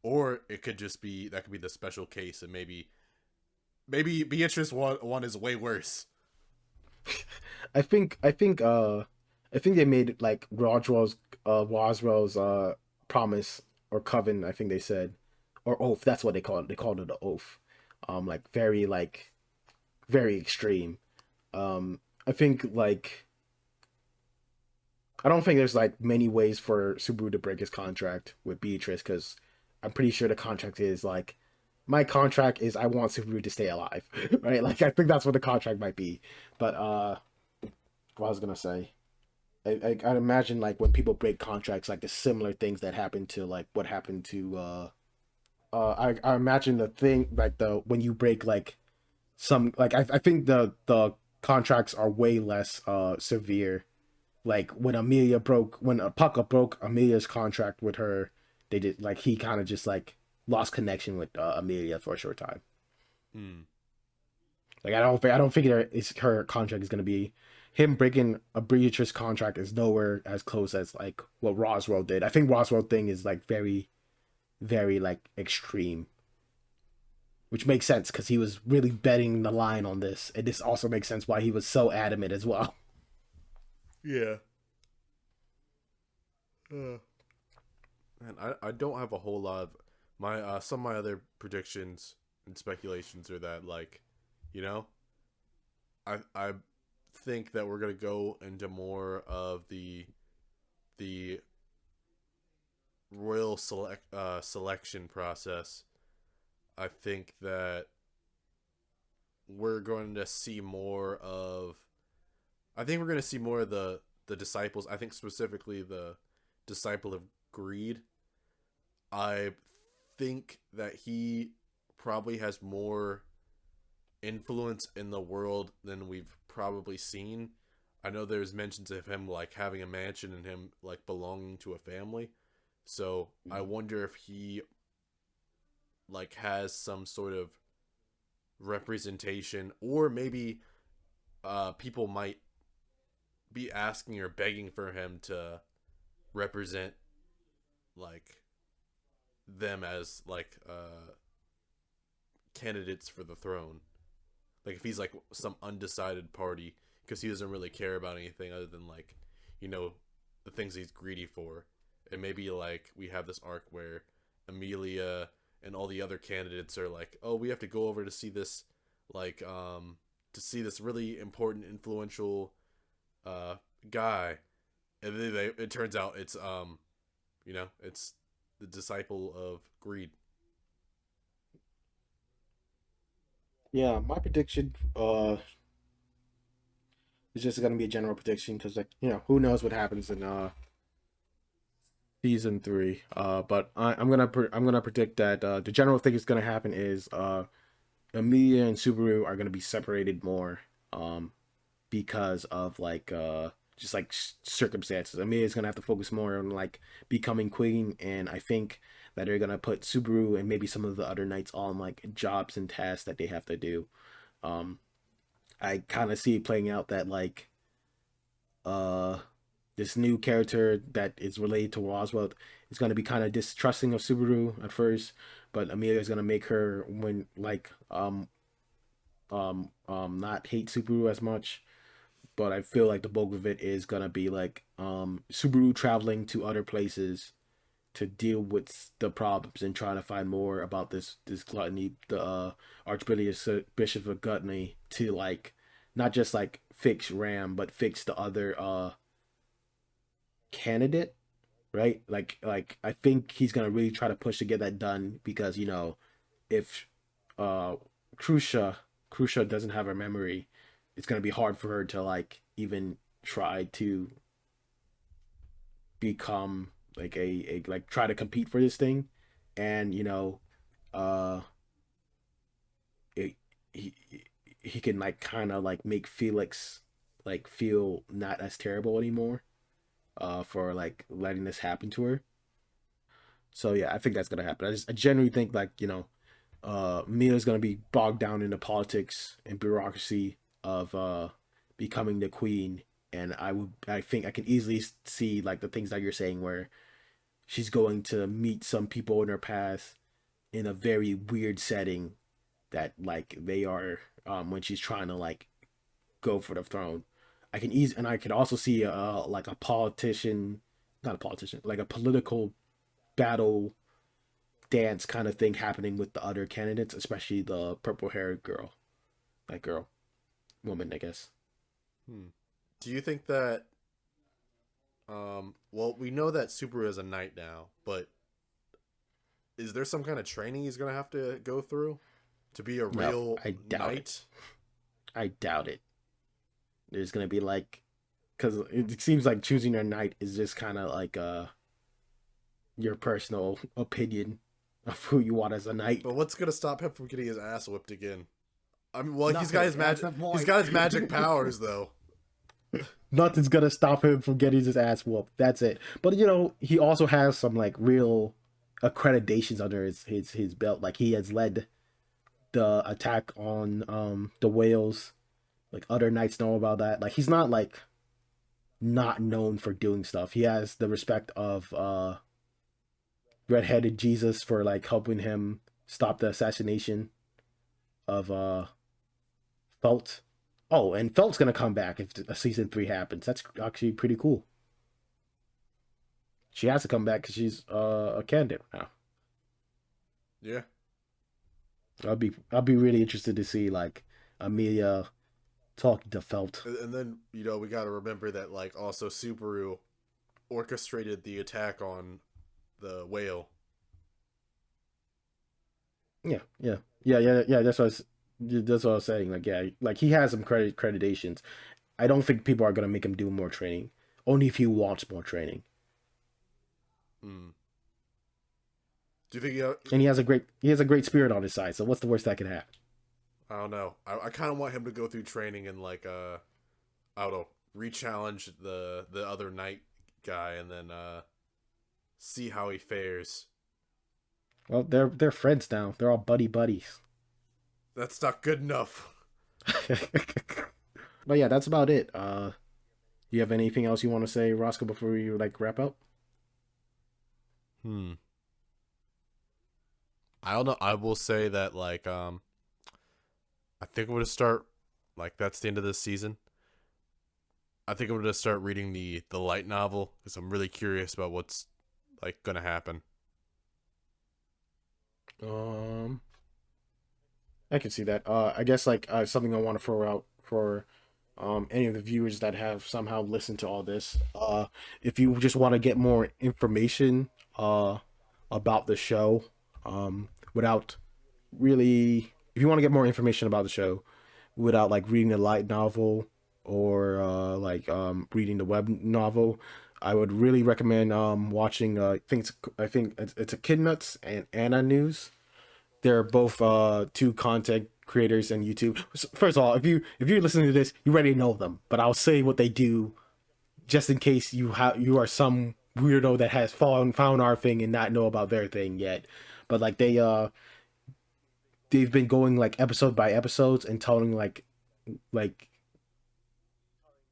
or it could just be that could be the special case, and maybe Beatrice one is way worse. I think they made like Roswell's promise or coven. I think they said, or oath. That's what they called it. They called it an oath. Like very extreme. I think like I don't think there's like many ways for Subaru to break his contract with Beatrice because I'm pretty sure the contract is like my contract is I want Subaru to stay alive, right? Like I think that's what the contract might be. But what I was gonna say, I imagine like when people break contracts, like the similar things that happen to like what happened to I imagine the thing like the when you break like some like I think the contracts are way less severe. Like when Apaka broke Amelia's contract with her, they did like he kind of just like lost connection with Amelia for a short time. Hmm. Like I don't think her contract is gonna be him breaking a Beatrice contract is nowhere as close as like what Roswell did. I think Roswell thing is like very very like extreme, which makes sense because he was really betting the line on this, and this also makes sense why he was so adamant as well. Yeah. Uh, and I don't have a whole lot of my some of my other predictions and speculations are that like, you know, I think that we're gonna go into more of the royal selection process. I think that we're going to see more of I think we're going to see more of the disciples. I think specifically the disciple of greed. I think that he probably has more influence in the world than we've probably seen. I know there's mentions of him like having a mansion and him like belonging to a family. So I wonder if he like has some sort of representation or maybe people might be asking or begging for him to represent like them as like candidates for the throne. Like if he's like some undecided party because he doesn't really care about anything other than like, you know, the things he's greedy for. And maybe like we have this arc where Amelia and all the other candidates are like, "Oh, we have to go over to see this like to see this really important influential uh guy." And then it turns out it's you know, it's the disciple of greed. Yeah, my prediction is just gonna be a general prediction because like who knows what happens in season three. But I'm gonna predict that the general thing is gonna happen is Emilia and Subaru are gonna be separated more because of like just like circumstances. Emilia's gonna have to focus more on like becoming queen, and I think that they're gonna put Subaru and maybe some of the other knights on like jobs and tasks that they have to do. Um, I kind of see it playing out that like uh this new character that is related to Roswell is going to be kind of distrusting of Subaru at first, but Amelia is going to make her when like not hate Subaru as much. But I feel like the bulk of it is going to be like Subaru traveling to other places to deal with the problems and trying to find more about this gluttony, the Archbishop of Gluttony, to like not just like fix Ram, but fix the other candidate, right? Like I think he's gonna really try to push to get that done because if uh Krusha Krusha doesn't have her memory, it's gonna be hard for her to like even try to become like a like try to compete for this thing, and uh it, he he can like kind of like make Felix like feel not as terrible anymore for like letting this happen to her. So yeah, I think that's gonna happen. I genuinely think like Mia's gonna be bogged down in the politics and bureaucracy of becoming the queen, and I think I can easily see like the things that you're saying where she's going to meet some people in her path in a very weird setting that like they are when she's trying to like go for the throne. I can also see like a politician, not a politician, like a political battle dance kind of thing happening with the other candidates, especially the purple haired girl, that girl, woman, I guess. Hmm. Do you think that Well, we know that Subaru is a knight now, but is there some kind of training he's gonna have to go through to be a No, real I doubt it. knight? I doubt it. There's gonna be like, because it seems like choosing a knight is just kind of like your personal opinion of who you want as a knight. But what's gonna stop him from getting his ass whipped again? I mean, well, he's got Nothing. his That's magic. the point. He's got his magic powers, though. Nothing's gonna stop him from getting his ass whooped. That's it. But he also has some like real accreditations under his belt. Like he has led the attack on the whales. Like other knights know about that. Like he's not like not known for doing stuff. He has the respect of redheaded Jesus for like helping him stop the assassination of Felt. Oh, and Felt's gonna come back if a season 3 happens. That's actually pretty cool. She has to come back because she's a candidate now. Yeah. I'll be really interested to see like Amelia talking to Felt. And then we got to remember that like also Subaru orchestrated the attack on the whale. Yeah. That's what I was saying. Like like he has some accreditations. I don't think people are gonna make him do more training. Only if he wants more training. Hmm. Do you think And he has a great spirit on his side. So what's the worst that could happen? I don't know. I kind of want him to go through training and like I don't know, re-challenge the other knight guy and then see how he fares. Well, they're friends now. They're all buddies. That's not good enough. But yeah, that's about it. Do you have anything else you want to say, Roscoe, before we like wrap up? I don't know. I will say that like I think I'm gonna start like that's the end of this season. I think I'm gonna start reading the light novel because I'm really curious about what's like gonna happen. Um, I can see that. I guess like something I want to throw out for any of the viewers that have somehow listened to all this. If you just want to get more information about the show, without really, if you want to get more information about the show without like reading the light novel or reading the web novel, I would really recommend watching. I think it's Echidnuts and AniNews. They're both two content creators on YouTube. First of all, if you're listening to this, you already know them, but I'll say what they do just in case you are some weirdo that has found our thing and not know about their thing yet. But like they've been going like episode by episodes and like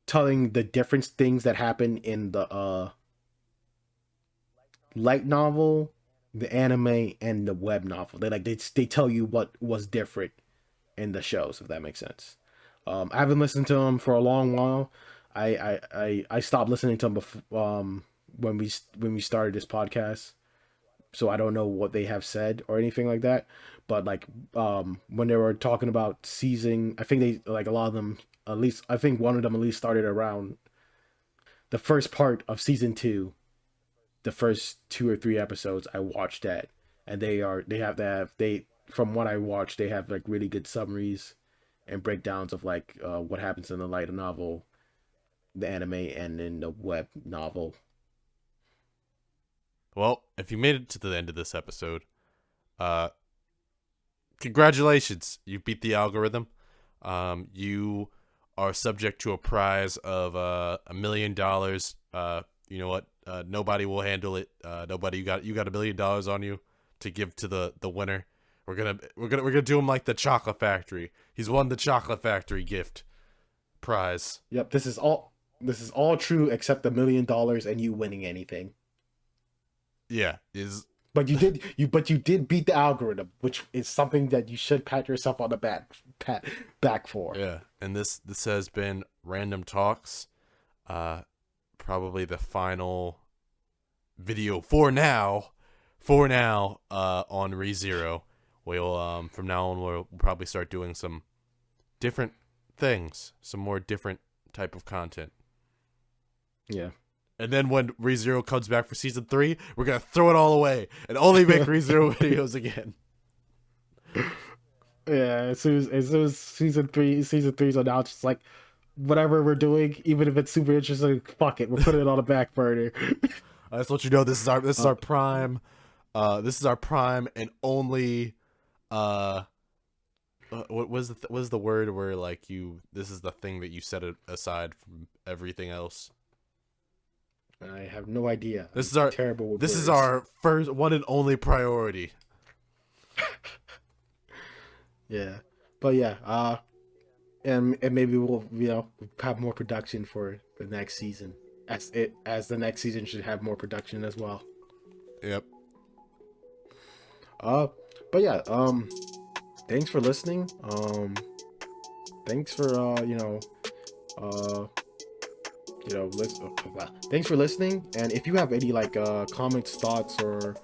telling the different things that happen in the light novel, the anime, and the web novel. They tell you what was different in the shows, if that makes sense. I haven't listened to them for a long while. I stopped listening to them before, when we started this podcast, so I don't know what they have said or anything like that. But like when they were talking about season, I think they like a lot of them. At least I think one of them at least started around the first part of season 2. The first 2 or 3 episodes I watched that, and they from what I watched they have like really good summaries and breakdowns of like what happens in the light novel, the anime, and in the web novel. Well, if you made it to the end of this episode, uh, congratulations, you beat the algorithm. You are subject to a prize of $1 million. You know what? Nobody will handle it. Nobody. You got $1 million on you to give to the winner. We're gonna do him like the Chocolate Factory. He's won the Chocolate Factory gift prize. Yep, this is all true except $1 million and you winning anything. Yeah, But you did beat the algorithm, which is something that you should pat yourself on the back for. yeah. And this has been Random Talks. Probably the final video for now on Rezero. We'll from now on we'll probably start doing some different things, some more different type of content. Yeah. And then when ReZero comes back for season 3, we're gonna throw it all away and only make ReZero videos again. Yeah, as soon as season three's announced, it's like whatever we're doing, even if it's super interesting, fuck it, we're putting it on the back burner. I just want you to know this is our prime. This is our prime and only. What was the word where like this is the thing that you set it aside from everything else? I have no idea. This is our terrible. With this words. is our first one and only priority. Yeah, but yeah, and maybe we'll have more production for the next season, as the next season should have more production as well. Yep. But yeah, thanks for listening. Thanks for thanks for listening. And if you have any like comments, thoughts, or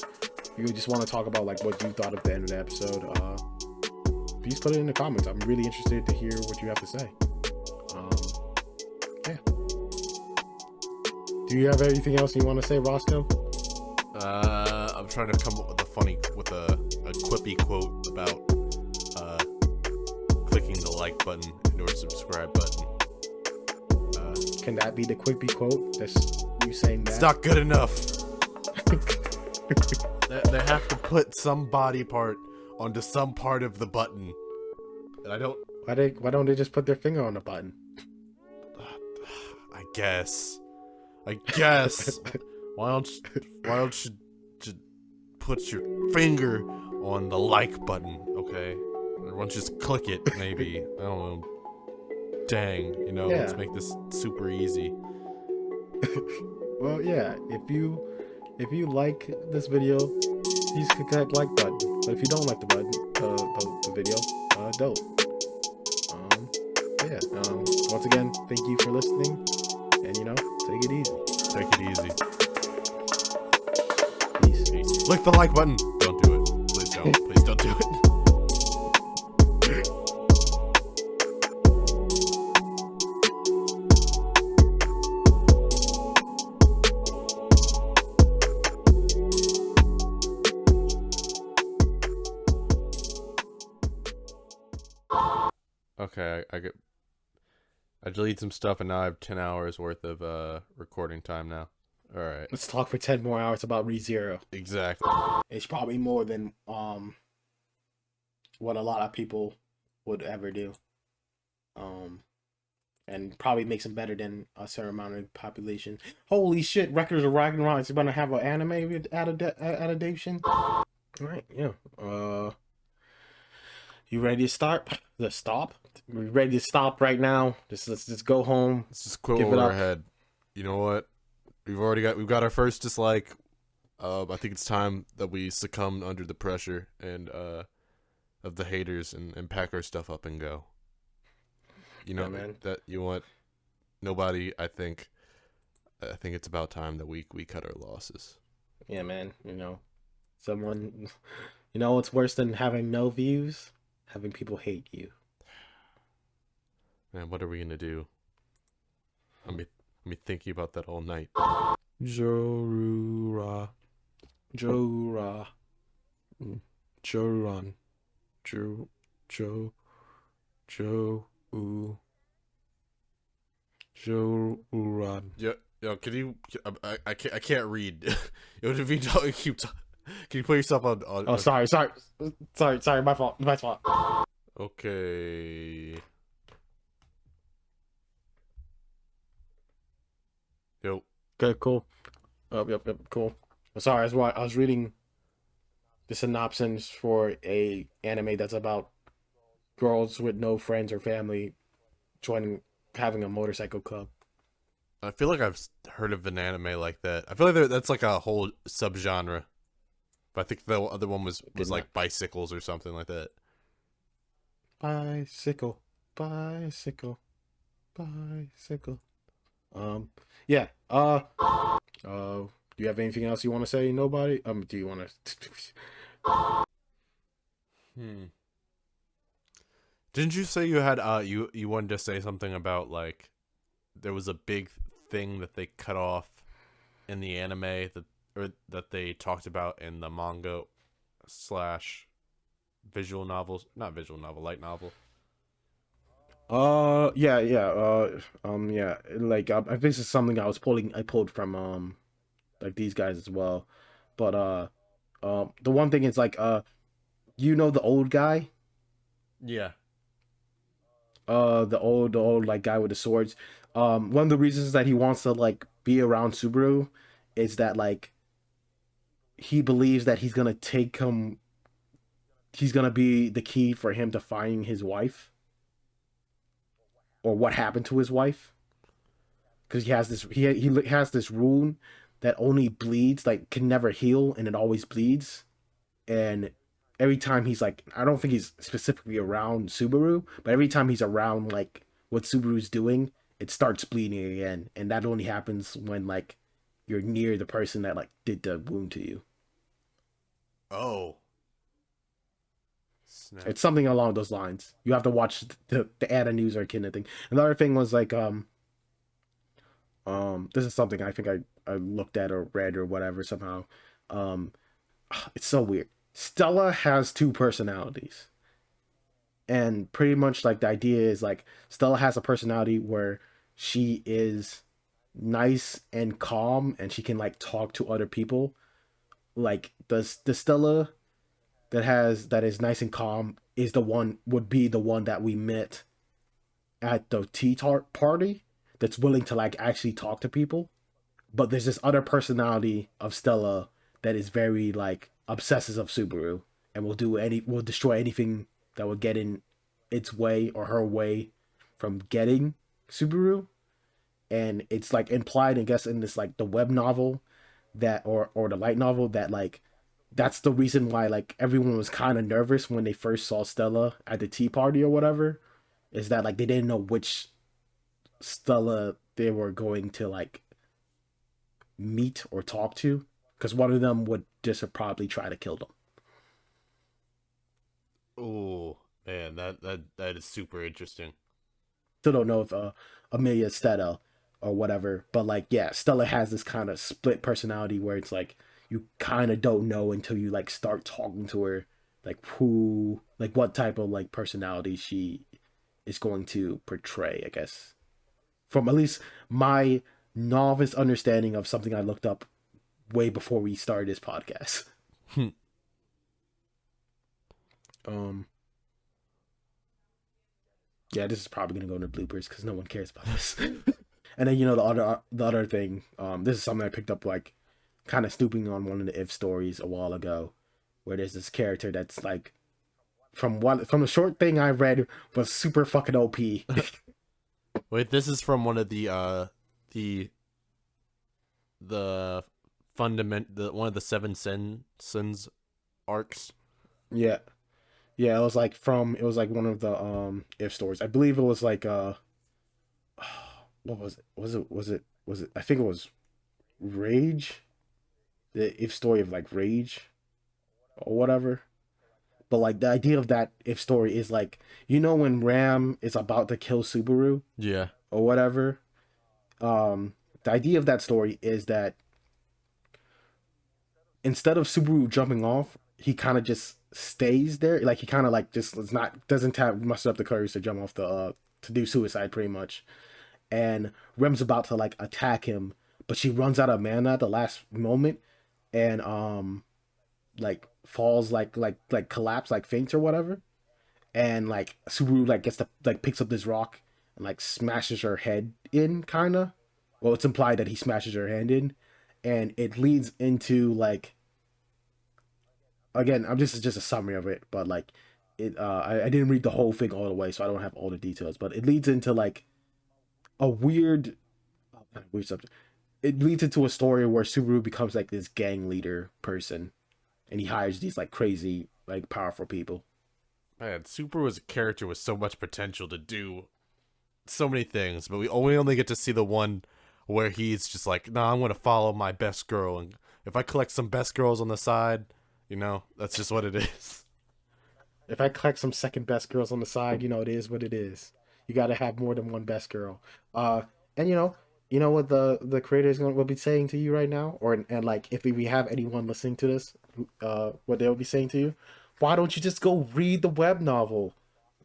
you just want to talk about like what you thought of the end of the episode, please put it in the comments. I'm really interested to hear what you have to say. Yeah. Do you have anything else you want to say, Roscoe? I'm trying to come up with a quippy quote about clicking the like button or subscribe button. Can that be the quippy quote? That's you saying that? It's not good enough. They have to put some body part onto some part of the button, and I don't. Why don't they just put their finger on the button? I guess. Why don't you just put your finger on the like button, okay? Or why don't you just click it, maybe? I don't know. Dang, let's make this super easy. Well, yeah. If you like this video, please click that like button. But if you don't like the button, the video, don't. Yeah. Once again, thank you for listening, and take it easy. Take it easy. Peace. Click the like button. Don't do it. Please don't. Please don't do it. Okay, I deleted some stuff and now I have 10 hours worth of recording time now. All right. Let's talk for 10 more hours about ReZero. Exactly. It's probably more than what a lot of people would ever do. And probably makes them better than a certain amount of population. Holy shit, Records of Ragnarok is gonna have an anime adaptation. All right, yeah. You ready to start? Let's stop. We're ready to stop right now. Let's just go home. Let's just quit over our head. You know what? We've got our first dislike. I think it's time that we succumb under the pressure and of the haters and pack our stuff up and go. Man. That you want nobody. I think it's about time that we cut our losses. Yeah, man. Someone. What's worse than having no views? Having people hate you. Man, what are we gonna do? Let me thinking about that all night. Jorura. Joruran. Joruran. Yo, can you? I can't read. If you don't keep. Can you put yourself on? Oh, sorry. My fault. Okay. Yo. Okay, cool. Yep, cool. Sorry, I was reading the synopsis for a anime that's about girls with no friends or family having a motorcycle club. I feel like I've heard of an anime like that. I feel like that's like a whole subgenre. But I think the other one was like bicycles or something like that. Bicycle. Yeah. Do you have anything else you want to say? Nobody? Do you want to? Didn't you say you had you wanted to say something about like there was a big thing that they cut off in the anime that they talked about in the manga slash visual novels, not visual novel, light novel. Yeah, yeah, yeah. Like, I think this is something I pulled from like these guys as well. But the one thing is like, you know, the old guy, Yeah. the old like guy with the swords. One of the reasons that he wants to like be around Subaru is that like he believes that he's gonna be the key for him to finding his wife or what happened to his wife, because he has this wound that only bleeds, like can never heal, and it always bleeds. And every time he's like, I don't think he's specifically around Subaru, but every time he's around like what Subaru's doing, it starts bleeding again, and that only happens when like you're near the person that like did the wound to you. Oh, snap. It's something along those lines. You have to watch the AniNews or Echidnut thing. Another thing was like, this is something I think I looked at or read or whatever somehow. Um, it's so weird. Stella has two personalities, and pretty much like the idea is like Stella has a personality where she is nice and calm, and she can like talk to other people. Like the Stella that is nice and calm is the one would be the one that we met at the tea tart party, that's willing to like actually talk to people. But there's this other personality of Stella that is very like obsessive of Subaru, and will destroy anything that will get in its way or her way from getting Subaru. And it's like implied, I guess, in this like the web novel that or the light novel that like that's the reason why like everyone was kind of nervous when they first saw Stella at the tea party or whatever, is that like they didn't know which Stella they were going to like meet or talk to, because one of them would just probably try to kill them. Oh man, that is super interesting. Still don't know if Amelia Stella or whatever, but like yeah, Stella has this kind of split personality where it's like you kind of don't know until you like start talking to her, like who, like what type of like personality she is going to portray, I guess. From at least my novice understanding of something I looked up way before we started this podcast. Um, yeah, this is probably gonna go into bloopers because no one cares about this. And then you know the other thing, this is something I picked up like kind of snooping on one of the If stories a while ago, where there's this character that's like from the short thing I read was super fucking OP. Wait, this is from one of the the one of the sins arcs. Yeah, yeah, it was like one of the If stories. I believe it was like what was it? Was it? I think it was Rage, the If story of like Rage or whatever. But like the idea of that If story is like, you know, when Ram is about to kill Subaru Yeah. or whatever. The idea of that story is that instead of Subaru jumping off, he kind of just stays there. Like he kind of like just is not doesn't have muster up the courage to jump off the to do suicide pretty much. And Rem's about to like attack him, but she runs out of mana at the last moment, and like falls like collapse, like faints or whatever. And like Subaru like gets to like picks up this rock and like smashes her head in, kind of. Well, it's implied that he smashes her hand in, and it leads into like, again, I'm just a summary of it, but like it I didn't read the whole thing all the way, so I don't have all the details, but it leads into like a weird, weird subject. It leads into a story where Subaru becomes like this gang leader person, and he hires these like crazy like powerful people. Man, Super was a character with so much potential to do so many things, but we only get to see the one where he's just like, nah, I'm gonna follow my best girl, and if I collect some best girls on the side, that's just what it is. If I collect some second best girls on the side, you know, it is what it is. You got to have more than one best girl. And you know, you know what the creators will be saying to you right now, or and like if we have anyone listening to this, what they'll be saying to you, why don't you just go read the web novel,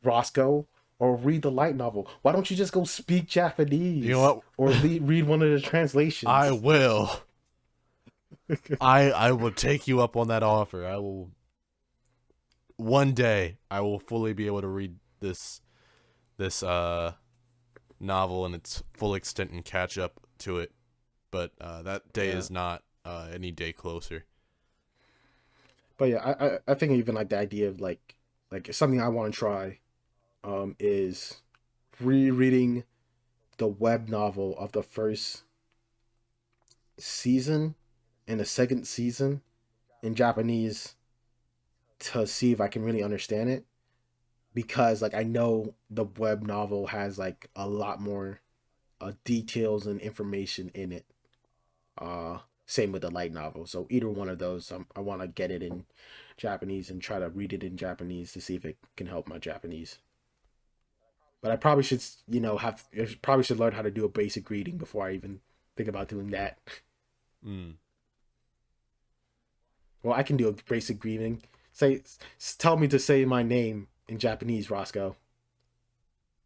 Roscoe, or read the light novel? Why don't you just go speak You know Japanese what? or read one of the I translations? will. I will take you up on that offer. I will. One day, I will fully be able to read this novel in its full extent and catch up to it. But that day Yeah, is not any day closer. but yeah, I think even like the idea of like something I want to try, is rereading the web novel of the first season and the second season in Japanese to see if I can really understand it, because like I know the web novel has like a lot more details and information in it. Same with the light novel. So either one of those, I want to get it in Japanese and try to read it in Japanese to see if it can help my Japanese. But I probably should, I probably should learn how to do a basic reading before I even think about doing that. Mm. Well, I can do a basic reading. Tell me to say my name in Japanese, Roscoe.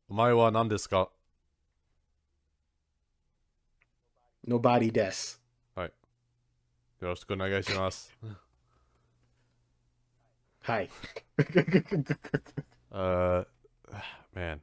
お前は何ですか? Nobody des. はい。よろしくお願いします。Hi. Uh, man.